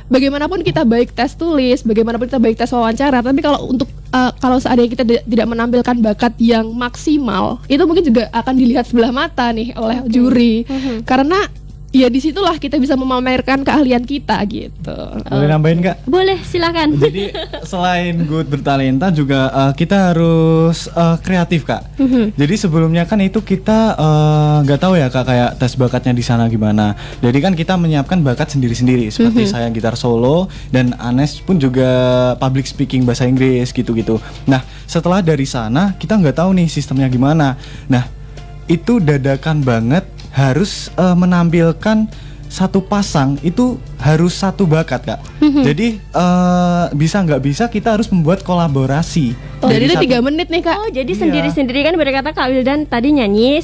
bagaimanapun kita baik tes tulis, bagaimanapun kita baik tes wawancara, tapi kalau seandainya kita tidak menampilkan bakat yang maksimal, itu mungkin juga akan dilihat sebelah mata nih oleh juri. Karena ya disitulah kita bisa memamerkan keahlian kita gitu. Boleh nambahin Kak? Boleh, silakan. Jadi selain good bertalenta juga kita harus kreatif Kak. Jadi sebelumnya kan itu kita nggak tahu ya Kak kayak tes bakatnya di sana gimana. Jadi kan kita menyiapkan bakat sendiri-sendiri. Seperti saya gitar solo dan Anes pun juga public speaking bahasa Inggris gitu-gitu. Nah setelah dari sana kita nggak tahu nih sistemnya gimana. Nah itu dadakan banget. Harus menampilkan satu pasang itu harus satu bakat Kak. Jadi bisa nggak bisa kita harus membuat kolaborasi. Jadi itu 3 menit nih Kak. Oh jadi sendiri-sendiri kan berkata Kak Wildan tadi nyanyi,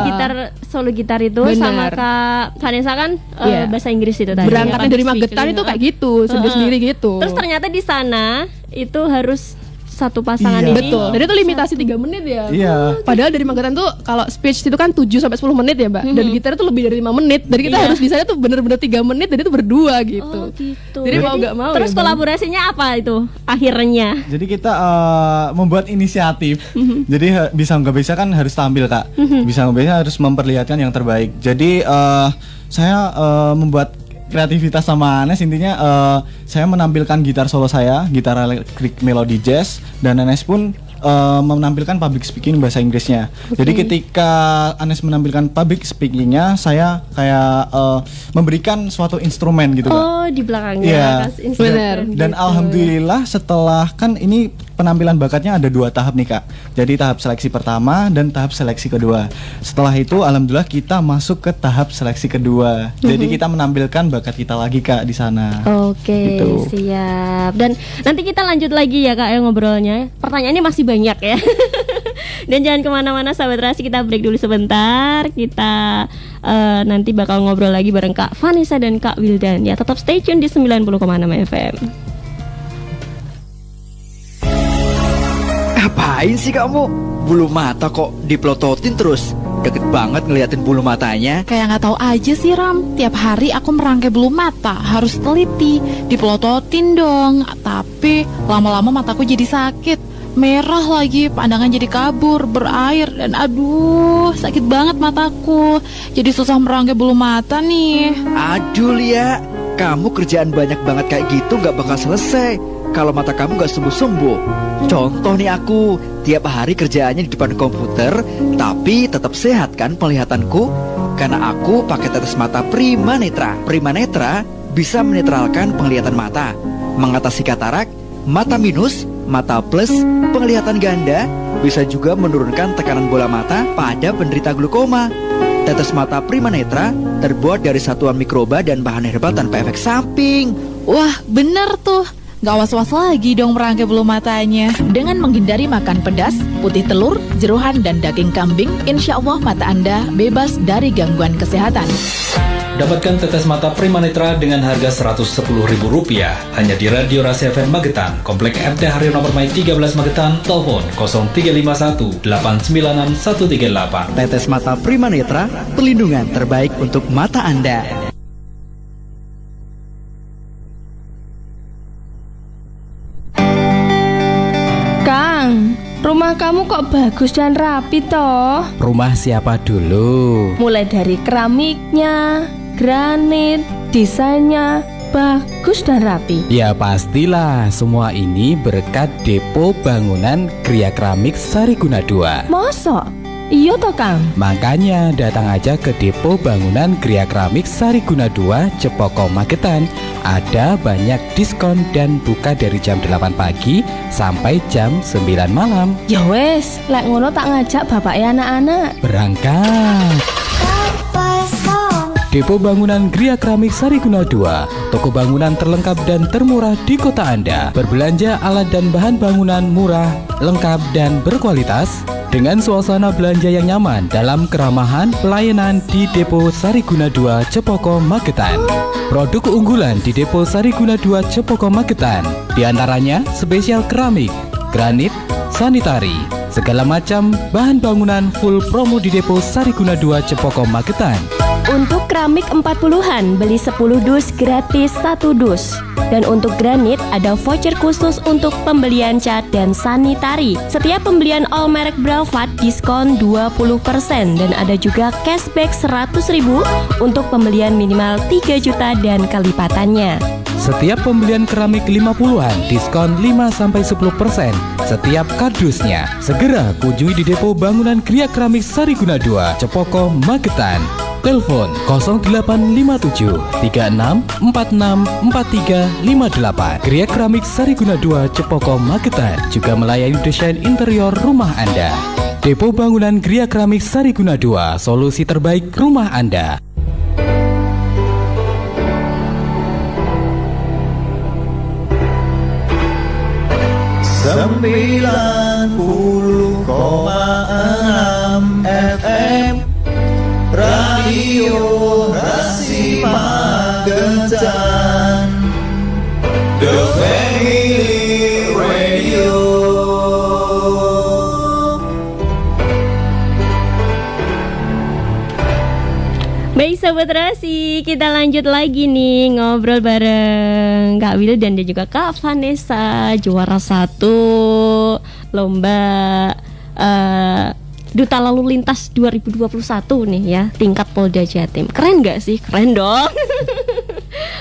gitar solo gitar itu. Bener. Sama Kak Vanessa kan bahasa Inggris itu tadi. Berangkatnya dari Magetan itu kayak gitu, sendiri-sendiri gitu. Terus ternyata di sana itu harus satu pasangan ini. Betul. Dan itu limitasi 3 menit ya. Iya. Padahal dari Magetan tuh kalau speech itu kan 7-10 menit ya, Mbak. Dan gitar itu lebih dari 5 menit. Jadi kita harus bisanya tuh bener-bener 3 menit dan itu berdua gitu. Oh gitu. Jadi mau gak mau. Terus ya, kolaborasinya apa itu akhirnya? Jadi kita membuat inisiatif. Jadi bisa nggak bisa kan harus tampil Kak. Bisa nggak bisa harus memperlihatkan yang terbaik. Jadi saya membuat kreativitas sama Anes, intinya saya menampilkan gitar solo saya, gitar elektrik melodi jazz, dan Anes pun menampilkan public speaking bahasa Inggrisnya. Jadi ketika Anes menampilkan public speakingnya, saya kayak memberikan suatu instrumen gitu Kak. Oh di belakangnya benar. Dan alhamdulillah setelah kan ini penampilan bakatnya ada 2 tahap nih Kak. Jadi tahap seleksi pertama dan tahap seleksi kedua. Setelah itu alhamdulillah kita masuk ke tahap seleksi kedua. Jadi kita menampilkan bakat kita lagi Kak di sana. Oke, gitu. Siap. Dan nanti kita lanjut lagi ya Kak ya ngobrolnya. Pertanyaannya masih banyak ya. Dan jangan kemana-mana sahabat Rasi, kita break dulu sebentar. Kita nanti bakal ngobrol lagi bareng Kak Vanessa dan Kak Wildan. Ya tetap stay tune di 90,6 FM. Ngapain sih kamu? Bulu mata kok dipelototin terus? Deket banget ngeliatin bulu matanya. Kayak nggak tahu aja sih Ram. Tiap hari aku merangkai bulu mata, harus teliti, dipelototin dong. Tapi lama-lama mataku jadi sakit, merah lagi, pandangan jadi kabur, berair, dan aduh sakit banget mataku. Jadi susah merangkai bulu mata nih. Aduh Lia, kamu kerjaan banyak banget kayak gitu gak bakal selesai kalau mata kamu gak sembuh-sembuh. Contoh nih aku, tiap hari kerjaannya di depan komputer, tapi tetap sehat kan penglihatanku? Karena aku pakai tetes mata Prima Netra. Prima Netra bisa menetralkan penglihatan mata, mengatasi katarak, mata minus, mata plus, penglihatan ganda, bisa juga menurunkan tekanan bola mata pada penderita glaukoma. Tetes mata Prima Netra terbuat dari satuan mikroba dan bahan herbal tanpa efek samping. Wah bener tuh, gak was-was lagi dong merangkai bulu matanya. Dengan menghindari makan pedas, putih telur, jeroan, dan daging kambing, insya Allah mata Anda bebas dari gangguan kesehatan. Dapatkan tetes mata Prima Netra dengan harga Rp110.000 hanya di Radio Rahasia FM Magetan, Komplek MT Haryono Permai 13 Magetan, telepon 0351 89 138. Tetes mata Prima Netra, perlindungan terbaik untuk mata Anda. Kang, rumah kamu kok bagus dan rapi toh? Rumah siapa dulu? Mulai dari keramiknya, granit, desainnya bagus dan rapi. Ya pastilah, semua ini berkat Depo Bangunan Gria Keramik Sariguna 2. Masa? Iya toh Kang? Makanya datang aja ke Depo Bangunan Gria Keramik Sariguna 2 Cepoko Magetan. Ada banyak diskon dan buka dari jam 8 pagi sampai jam 9 malam. Ya wes, lek ngono tak ngajak bapak ya anak-anak. Berangkat. Depo Bangunan Gria Keramik Sariguna 2, toko bangunan terlengkap dan termurah di kota Anda. Berbelanja alat dan bahan bangunan murah, lengkap dan berkualitas dengan suasana belanja yang nyaman dalam keramahan pelayanan di Depo Sariguna 2 Cepoko Magetan. Produk unggulan di Depo Sariguna 2 Cepoko Magetan, diantaranya spesial keramik, granit, sanitari, segala macam bahan bangunan full promo di Depo Sariguna 2 Cepoko Magetan. Untuk keramik 40-an, beli 10 dus gratis 1 dus. Dan untuk granit, ada voucher khusus untuk pembelian cat dan sanitari. Setiap pembelian all merek Bravad diskon 20%. Dan ada juga cashback 100.000 untuk pembelian minimal 3 juta dan kelipatannya. Setiap pembelian keramik 50-an diskon 5-10% setiap kardusnya. Segera kunjungi di Depo Bangunan Gria Keramik Sariguna 2, Cepoko, Magetan. Telepon 0857 36 46 43 58. Gria Keramik Sariguna 2, Cepoko, Magetan juga melayani desain interior rumah Anda. Depo Bangunan Gria Keramik Sariguna 2, solusi terbaik rumah Anda. Sembilan puluh koma enam FM Radio Rasi Magetan, The Family Radio. Baik Sobat Rasi, kita lanjut lagi nih ngobrol bareng Kak Will dan juga Kak Vanessa, juara 1 lomba Duta Lalu Lintas 2021 nih ya, tingkat Polda Jatim. Keren gak sih? Keren dong.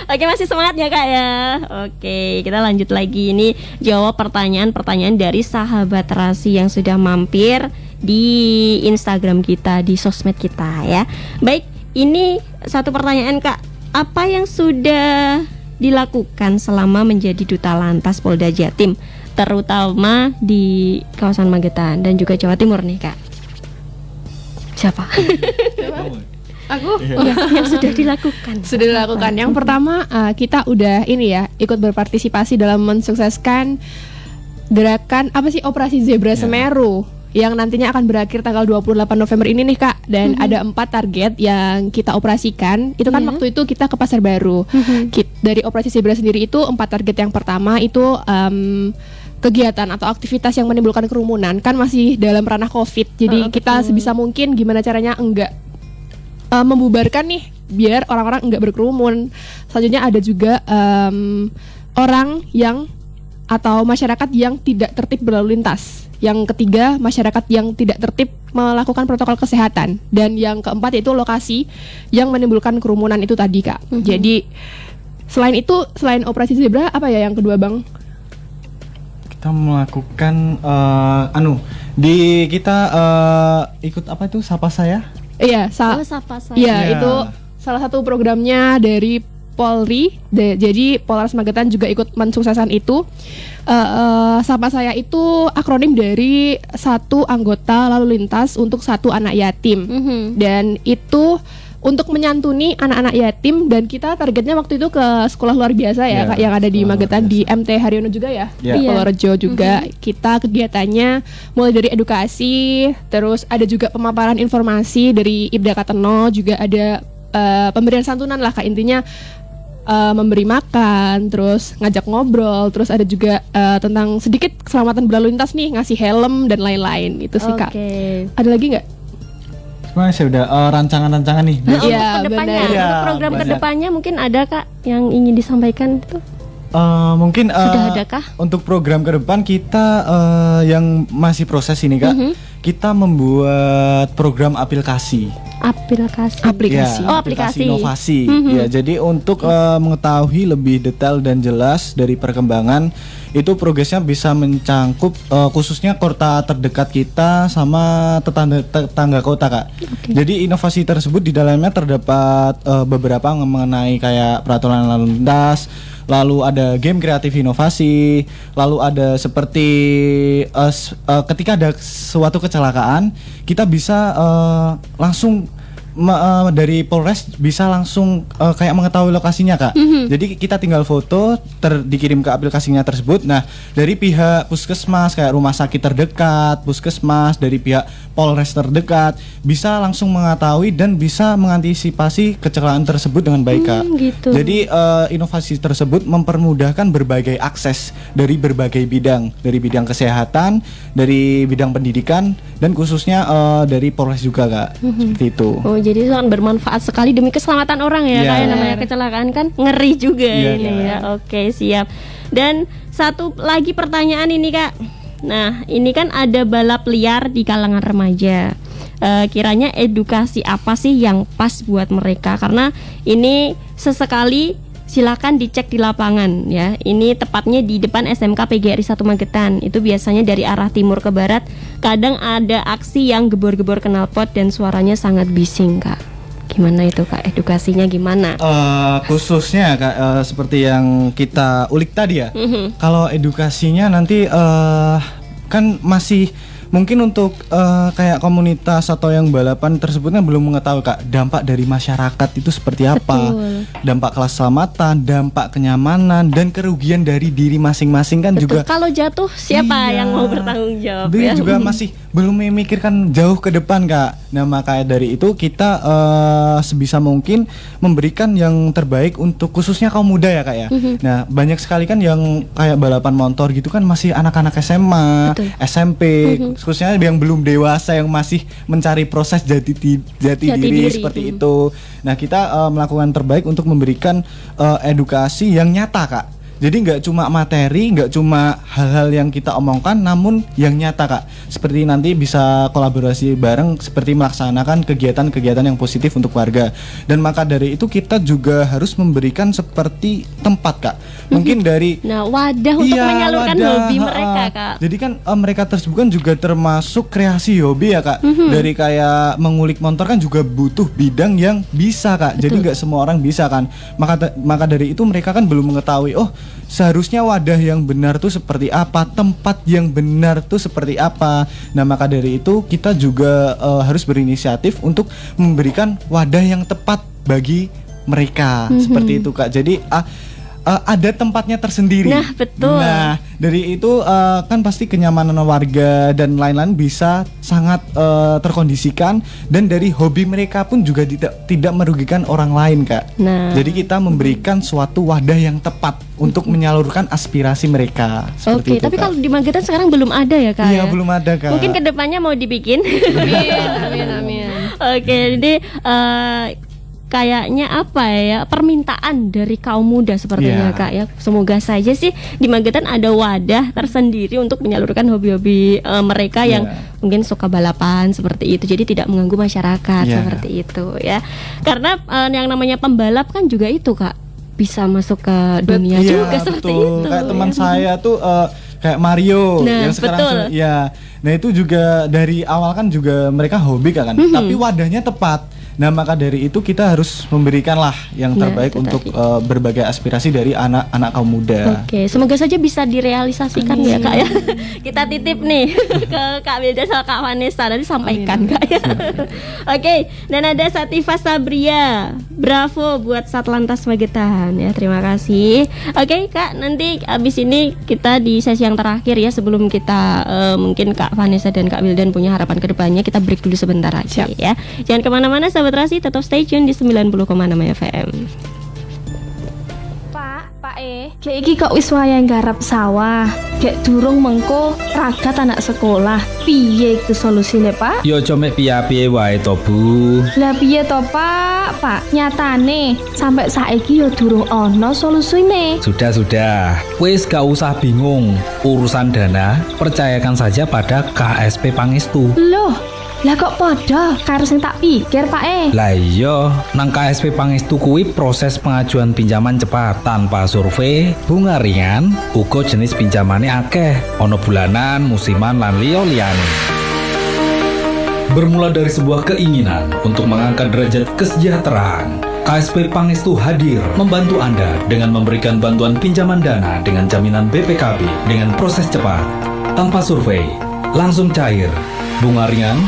Oke, masih semangat ya Kak ya. Oke, kita lanjut lagi. Ini jawab pertanyaan-pertanyaan dari sahabat Rasi yang sudah mampir di Instagram kita, di sosmed kita ya. Baik, ini satu pertanyaan Kak. Apa yang sudah dilakukan selama menjadi Duta Lantas Polda Jatim, terutama di kawasan Magetan dan juga Jawa Timur nih Kak? Siapa? Aku yang sudah dilakukan. Sudah dilakukan. Yang pertama, kita udah ikut berpartisipasi dalam mensukseskan gerakan Operasi Zebra Semeru yang nantinya akan berakhir tanggal 28 November ini nih Kak. Dan ada 4 target yang kita operasikan. Itu kan waktu itu kita ke Pasar Baru. Dari Operasi Zebra sendiri itu 4 target. Yang pertama itu kegiatan atau aktivitas yang menimbulkan kerumunan. Kan masih dalam ranah COVID. Jadi kita sebisa mungkin gimana caranya enggak membubarkan nih biar orang-orang enggak berkerumun. Selanjutnya ada juga orang yang atau masyarakat yang tidak tertib berlalu lintas. Yang ketiga, masyarakat yang tidak tertib melakukan protokol kesehatan. Dan yang keempat yaitu lokasi yang menimbulkan kerumunan itu tadi Kak. Jadi selain itu, selain Operasi Zebra, apa ya yang kedua Bang? Kita melakukan kita ikut apa itu Sapa Saya? Iya, Sapa Saya. Iya, itu salah satu programnya dari Polri. Jadi Polres Magetan juga ikut mensukseskan itu. Sapa Saya itu akronim dari 1 anggota lalu lintas untuk 1 anak yatim. Dan itu untuk menyantuni anak-anak yatim, dan kita targetnya waktu itu ke sekolah luar biasa ya Kak, yang ada di Magetan, di MT Haryono juga ya, di Purworejo juga. Kita kegiatannya mulai dari edukasi, terus ada juga pemaparan informasi dari Ibda Kateno, juga ada pemberian santunan lah Kak, intinya memberi makan, terus ngajak ngobrol, terus ada juga tentang sedikit keselamatan berlalu lintas nih, ngasih helm dan lain-lain. Itu sih Kak. Ada lagi nggak? Saya udah rancangan-rancangan nih. Untuk kedepannya, untuk program kedepannya mungkin ada Kak yang ingin disampaikan itu? Mungkin sudah adakah? Untuk program ke depan kita yang masih proses ini Kak, kita membuat program aplikasi. Aplikasi inovasi. Ya, jadi untuk mengetahui lebih detail dan jelas dari perkembangan itu, progresnya bisa mencangkup khususnya kota terdekat kita sama tetangga kota Kak. Jadi inovasi tersebut di dalamnya terdapat beberapa mengenai kayak peraturan lalu lintas, lalu ada game kreatif inovasi, lalu ada seperti ketika ada suatu kecelakaan kita bisa langsung dari Polres bisa langsung kayak mengetahui lokasinya Kak. Jadi kita tinggal foto dikirim ke aplikasinya tersebut. Nah, dari pihak puskesmas kayak rumah sakit terdekat, puskesmas, dari pihak Polres terdekat bisa langsung mengetahui dan bisa mengantisipasi kecelakaan tersebut dengan baik Kak. Jadi inovasi tersebut mempermudahkan berbagai akses dari berbagai bidang, dari bidang kesehatan, dari bidang pendidikan, dan khususnya dari Polres juga Kak. Seperti itu. jadi sangat bermanfaat sekali demi keselamatan orang ya. Kayak namanya kecelakaan kan ngeri juga ini ya. Oke, siap. Dan satu lagi pertanyaan ini Kak. Nah, ini kan ada balap liar di kalangan remaja. Kiranya edukasi apa sih yang pas buat mereka? Karena ini sesekali silakan dicek di lapangan ya. Ini tepatnya di depan SMK PGRI 1 Magetan. Itu biasanya dari arah timur ke barat. Kadang ada aksi yang gebor-gebor knalpot dan suaranya sangat bising Kak. Gimana itu Kak? Edukasinya gimana? Khususnya Kak, seperti yang kita ulik tadi ya. Kalau edukasinya nanti kan masih mungkin untuk kayak komunitas atau yang balapan tersebutnya belum mengetahui Kak dampak dari masyarakat itu seperti apa. Betul. Dampak keselamatan, dampak kenyamanan dan kerugian dari diri masing-masing kan juga. Kalau jatuh siapa yang mau bertanggung jawab Dia ya? juga masih belum memikirkan jauh ke depan Kak. Nah makanya dari itu kita sebisa mungkin memberikan yang terbaik untuk khususnya kaum muda ya Kak ya. Nah banyak sekali kan yang kayak balapan motor gitu kan masih anak-anak SMA, SMP, khususnya yang belum dewasa yang masih mencari proses jati diri seperti itu. Nah kita melakukan terbaik untuk memberikan edukasi yang nyata Kak. Jadi nggak cuma materi, nggak cuma hal-hal yang kita omongkan, namun yang nyata Kak. Seperti nanti bisa kolaborasi bareng, seperti melaksanakan kegiatan-kegiatan yang positif untuk warga. Dan maka dari itu kita juga harus memberikan seperti tempat Kak. Mungkin dari wadah untuk menyalurkan hobi mereka Kak. Jadi kan mereka tersebut kan juga termasuk kreasi hobi ya Kak. Dari kayak mengulik motor kan juga butuh bidang yang bisa Kak. Jadi nggak semua orang bisa kan. Maka dari itu mereka kan belum mengetahui seharusnya wadah yang benar tuh seperti apa, tempat yang benar tuh seperti apa. Nah maka dari itu kita juga harus berinisiatif untuk memberikan wadah yang tepat bagi mereka. Seperti itu Kak. Jadi ada tempatnya tersendiri. Nah betul. Nah dari itu kan pasti kenyamanan warga dan lain-lain bisa sangat terkondisikan. Dan dari hobi mereka pun juga tidak merugikan orang lain Kak. Nah jadi kita memberikan suatu wadah yang tepat untuk menyalurkan aspirasi mereka. Oke, tapi kalau di Magetan sekarang belum ada ya Kak? Iya belum ada Kak. Mungkin kedepannya mau dibikin. Amin. Oke, jadi kayaknya apa ya, permintaan dari kaum muda sepertinya Kak ya. Semoga saja sih di Magetan ada wadah tersendiri untuk menyalurkan hobi-hobi mereka yang mungkin suka balapan seperti itu. Jadi tidak mengganggu masyarakat seperti itu ya. Karena yang namanya pembalap kan juga itu Kak, bisa masuk ke dunia juga seperti itu. Kayak teman saya tuh kayak Mario yang sekarang nah itu juga dari awal kan juga mereka hobi kan, tapi wadahnya tepat. Nah maka dari itu kita harus memberikanlah yang terbaik untuk berbagai aspirasi dari anak-anak kaum muda. Oke, semoga saja bisa direalisasikan ya Kak ya. Kita titip nih ke Kak Wilda sama Kak Vanessa, nanti sampaikan Kak ya. Oke, dan ada Satifah Sabria, bravo buat Satlantas Magetan ya, terima kasih. Oke Kak, nanti abis ini kita di sesi yang terakhir ya, sebelum kita mungkin Kak Vanessa dan Kak Wildan punya harapan ke depannya, kita break dulu sebentar aja ya. Jangan kemana-mana Sahabat Rasi, tetap stay tune di 90,6 FM. Pak kayak iki kok wis wayang garap sawah. Kayak durung mengko ragat anak sekolah. Piye itu solusine, Pak? Yo aja mek piye-piye wae to, Bu. Lah piye to, Pak? Nyatane sampai saiki yo durung ono solusine. Sudah. Wis gak usah bingung. Urusan dana percayakan saja pada KSP Pangestu. Loh, lah kok podo karo sing tak pikir Pak Lah iya, nang KSP Pangestu kuwi proses pengajuan pinjaman cepat tanpa survei, bunga ringan, uga jenis pinjamane akeh, ono bulanan, musiman lan liya-liyane. Bermula dari sebuah keinginan untuk mengangkat derajat kesejahteraan, KSP Pangestu hadir membantu Anda dengan memberikan bantuan pinjaman dana dengan jaminan BPKB dengan proses cepat, tanpa survei, langsung cair, bunga ringan,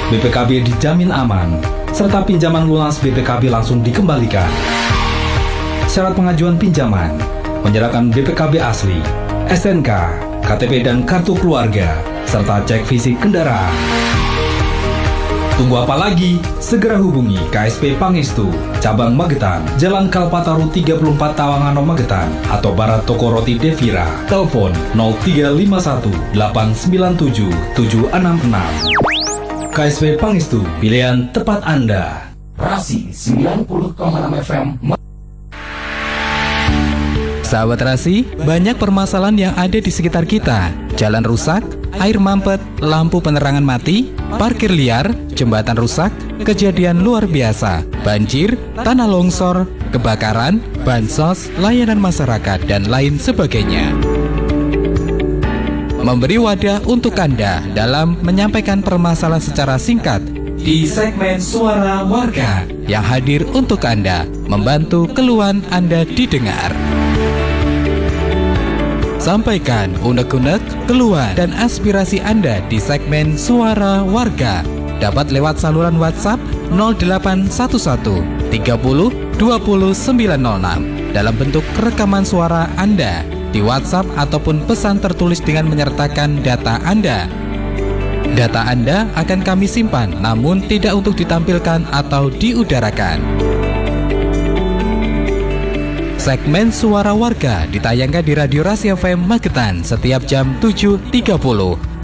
BPKB dijamin aman, serta pinjaman lunas BPKB langsung dikembalikan. Syarat pengajuan pinjaman: menyerahkan BPKB asli, SNK, KTP dan kartu keluarga, serta cek fisik kendaraan. Tunggu apa lagi? Segera hubungi KSP Pangestu, Cabang Magetan, Jalan Kalpataru 34 Tawangano Magetan, atau Barat Toko Roti Devira. Telepon 0351 897 766. KSP Pangestu, pilihan tepat Anda. Rasi 90,6 FM. Sahabat Rasi, banyak permasalahan yang ada di sekitar kita. Jalan rusak, air mampet, lampu penerangan mati, parkir liar, jembatan rusak, kejadian luar biasa, banjir, tanah longsor, kebakaran, bansos, layanan masyarakat, dan lain sebagainya. Memberi wadah untuk Anda dalam menyampaikan permasalahan secara singkat di segmen Suara Warga yang hadir untuk Anda, membantu keluhan Anda didengar. Sampaikan unek-unek, keluhan, dan aspirasi Anda di segmen Suara Warga. Dapat lewat saluran WhatsApp 0811 30 20 906 dalam bentuk rekaman suara Anda di WhatsApp ataupun pesan tertulis dengan menyertakan data Anda. Data Anda akan kami simpan, namun tidak untuk ditampilkan atau diudarakan. Segmen Suara Warga ditayangkan di Radio Rasi FM Magetan setiap jam 7.30,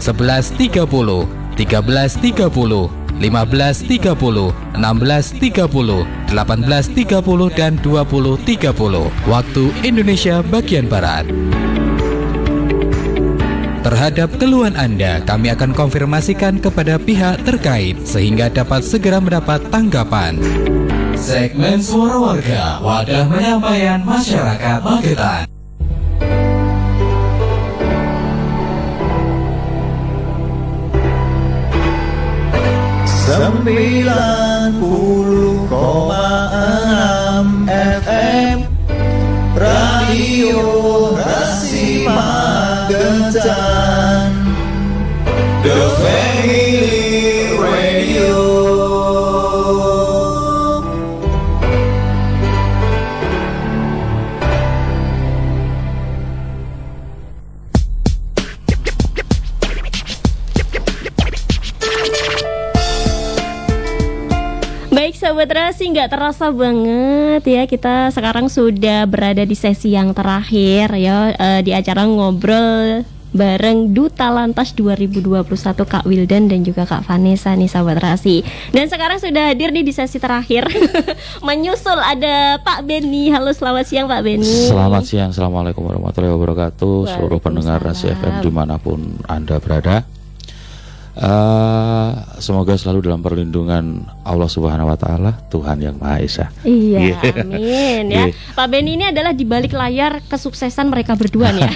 11.30, 13.30, 15.30, 16.30, 18.30, dan 20.30 waktu Indonesia bagian Barat. Terhadap keluhan Anda, kami akan konfirmasikan kepada pihak terkait sehingga dapat segera mendapat tanggapan. Segmen Suara Warga, wadah penyampaian masyarakat Magetan. Sembilan puluh koma enam FM Radio Rasi Magetan, The Family Radio. Baik Sahabat Rasi, nggak terasa banget ya, kita sekarang sudah berada di sesi yang terakhir ya, di acara ngobrol bareng Duta Lantas 2021 Kak Wildan dan juga Kak Vanessa nih Sahabat Rasi. Dan sekarang sudah hadir nih di sesi terakhir menyusul ada Pak Beni. Halo, selamat siang Pak Beni. Selamat siang, Assalamualaikum warahmatullahi wabarakatuh. Seluruh pendengar Rasi FM dimanapun Anda berada, semoga selalu dalam perlindungan Allah Subhanahu wa Ta'ala, Tuhan Yang Maha Esa. Iya, amin ya. Pak Beni ini adalah di balik layar kesuksesan mereka berdua nih ya.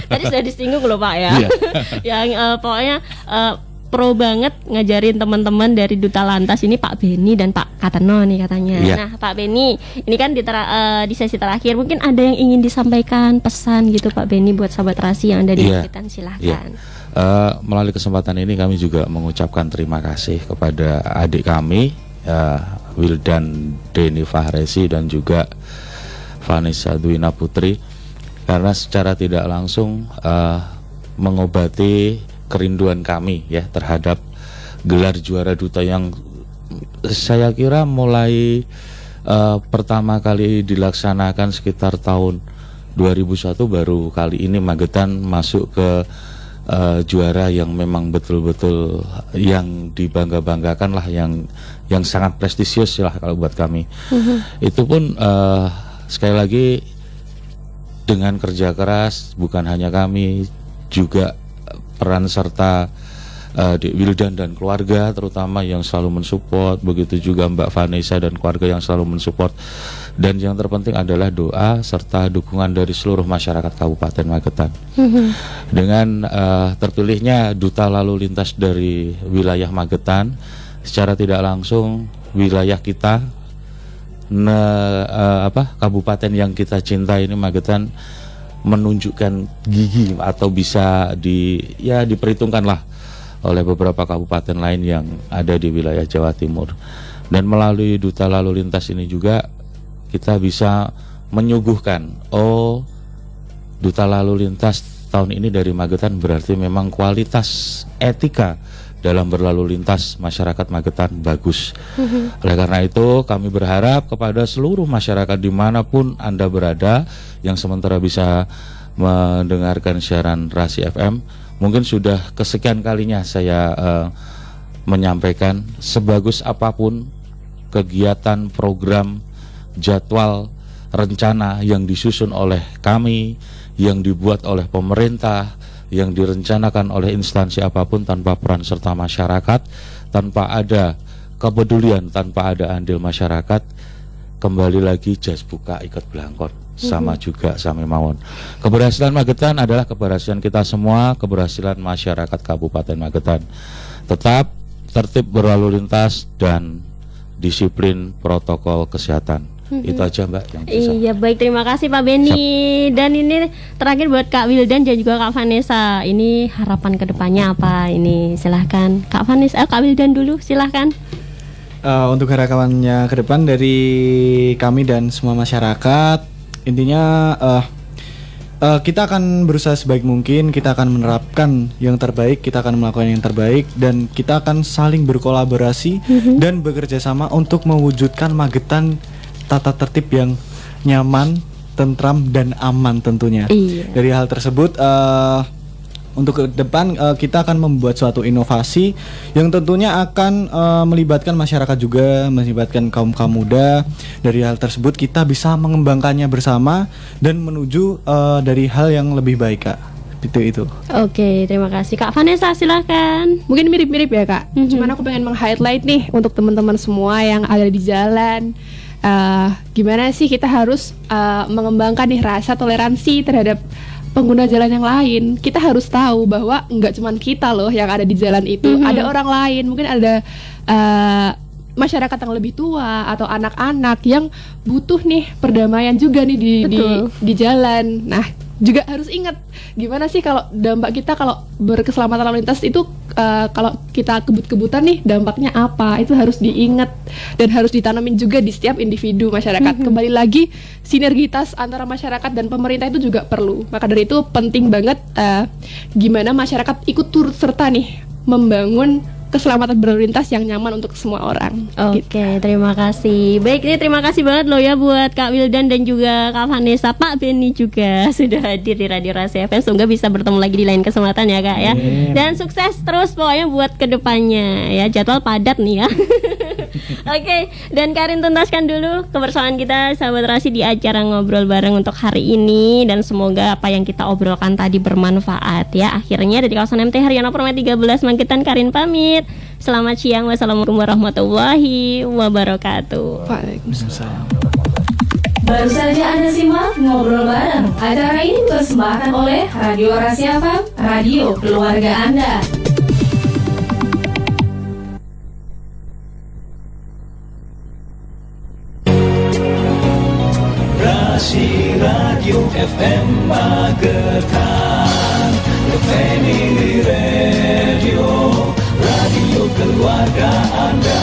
Tadi sudah disinggung loh Pak ya. Yang pokoknya pro banget ngajarin teman-teman dari Duta Lantas ini Pak Beni dan Pak Kateno nih katanya. Nah Pak Beni, ini kan di sesi terakhir mungkin ada yang ingin disampaikan pesan gitu Pak Beni buat Sahabat Rasi yang ada di Magetan, silahkan. Melalui kesempatan ini kami juga mengucapkan terima kasih kepada adik kami Wildan Deni Fahresi dan juga Vanessa Dwina Putri, karena secara tidak langsung mengobati kerinduan kami ya terhadap gelar juara duta yang saya kira mulai pertama kali dilaksanakan sekitar tahun 2001, baru kali ini Magetan masuk ke juara yang memang betul-betul yang dibangga-banggakan lah, yang sangat prestisius lah kalau buat kami. Itu pun sekali lagi dengan kerja keras, bukan hanya kami, juga peran serta Dek Wildan dan keluarga terutama yang selalu mensupport, begitu juga Mbak Vanessa dan keluarga yang selalu mensupport, dan yang terpenting adalah doa serta dukungan dari seluruh masyarakat Kabupaten Magetan. Dengan terpilihnya Duta Lalu Lintas dari wilayah Magetan, secara tidak langsung wilayah kita, kabupaten yang kita cintai ini Magetan menunjukkan gigi atau bisa diperhitungkan lah oleh beberapa kabupaten lain yang ada di wilayah Jawa Timur. Dan melalui Duta Lalu Lintas ini juga kita bisa menyuguhkan, Duta Lalu Lintas tahun ini dari Magetan berarti memang kualitas etika dalam berlalu lintas masyarakat Magetan bagus. Oleh karena itu kami berharap kepada seluruh masyarakat dimanapun Anda berada yang sementara bisa mendengarkan siaran Rasi FM, mungkin sudah kesekian kalinya saya menyampaikan, sebagus apapun kegiatan, program, jadwal, rencana yang disusun oleh kami, yang dibuat oleh pemerintah, yang direncanakan oleh instansi apapun tanpa peran serta masyarakat, tanpa ada kepedulian, tanpa ada andil masyarakat, kembali lagi jas buka ikut belangkon. Sama juga sami mawon. Keberhasilan Magetan adalah keberhasilan kita semua, keberhasilan masyarakat Kabupaten Magetan. Tetap tertib berlalu lintas dan disiplin protokol kesehatan. Itu aja Mbak yang bisa. Iya, baik, terima kasih Pak Beni. Dan ini terakhir buat Kak Wildan dan juga Kak Vanessa. Ini harapan kedepannya apa? Ini silahkan Kak Vanessa, Kak Wildan dulu silahkan. Untuk harapannya ke depan dari kami dan semua masyarakat, intinya kita akan berusaha sebaik mungkin, kita akan menerapkan yang terbaik, kita akan melakukan yang terbaik, dan kita akan saling berkolaborasi dan bekerja sama untuk mewujudkan Magetan tata tertib yang nyaman, tentram, dan aman tentunya. Dari hal tersebut, untuk ke depan kita akan membuat suatu inovasi yang tentunya akan melibatkan masyarakat juga, melibatkan kaum muda. Dari hal tersebut kita bisa mengembangkannya bersama dan menuju dari hal yang lebih baik, Kak. Itu. Oke, terima kasih Kak Vanessa, silakan. Mungkin mirip-mirip ya Kak. Cuman aku pengen meng-highlight nih untuk teman-teman semua yang ada di jalan. Gimana sih kita harus mengembangkan nih rasa toleransi terhadap pengguna jalan yang lain. Kita harus tahu bahwa nggak cuma kita loh yang ada di jalan itu, ada orang lain, mungkin ada masyarakat yang lebih tua atau anak-anak yang butuh nih perdamaian juga nih di jalan. Nah, juga harus ingat gimana sih kalau dampak kita kalau berkeselamatan lalu lintas itu kalau kita kebut-kebutan nih dampaknya apa, itu harus diingat dan harus ditanamin juga di setiap individu masyarakat. Kembali lagi sinergitas antara masyarakat dan pemerintah itu juga perlu. Maka dari itu penting banget gimana masyarakat ikut turut serta nih membangun keselamatan berlalu lintas yang nyaman untuk semua orang. Oke, terima kasih. Baik, ini terima kasih banget loh ya buat Kak Wildan dan juga Kak Vanessa, Pak Beni juga sudah hadir di Radio Rahasia FM. Semoga bisa bertemu lagi di lain kesempatan ya Kak ya. Dan sukses terus pokoknya buat kedepannya ya. Jadwal padat nih ya. Oke, dan Karin tuntaskan dulu kebersamaan kita sahabat Rasi di acara ngobrol bareng untuk hari ini, dan semoga apa yang kita obrolkan tadi bermanfaat ya. Akhirnya dari kawasan MT Haryono Permai 13 Magetan, Karin pamit. Selamat siang. Wassalamualaikum warahmatullahi wabarakatuh. Waalaikumsalam. Baru saja Anda simak ngobrol bareng. Acara ini dipersembahkan oleh Radio Rahasia FM, radio keluarga Anda. Radio FM Magetan, The Family Radio, radio keluarga Anda.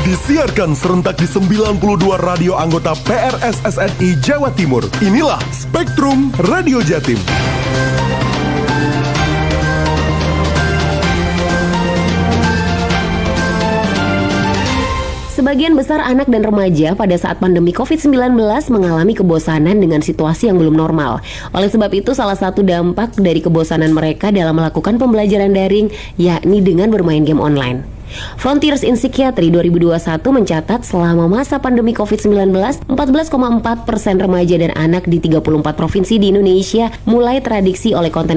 Disiarkan serentak di 92 radio anggota PRSSNI Jawa Timur. Inilah Spektrum Radio Jatim. Sebagian besar anak dan remaja pada saat pandemi COVID-19 mengalami kebosanan dengan situasi yang belum normal. Oleh sebab itu, salah satu dampak dari kebosanan mereka dalam melakukan pembelajaran daring yakni dengan bermain game online. Frontiers in Psychiatry 2021 mencatat selama masa pandemi COVID-19, 14,4% remaja dan anak di 34 provinsi di Indonesia mulai teradiksi oleh konten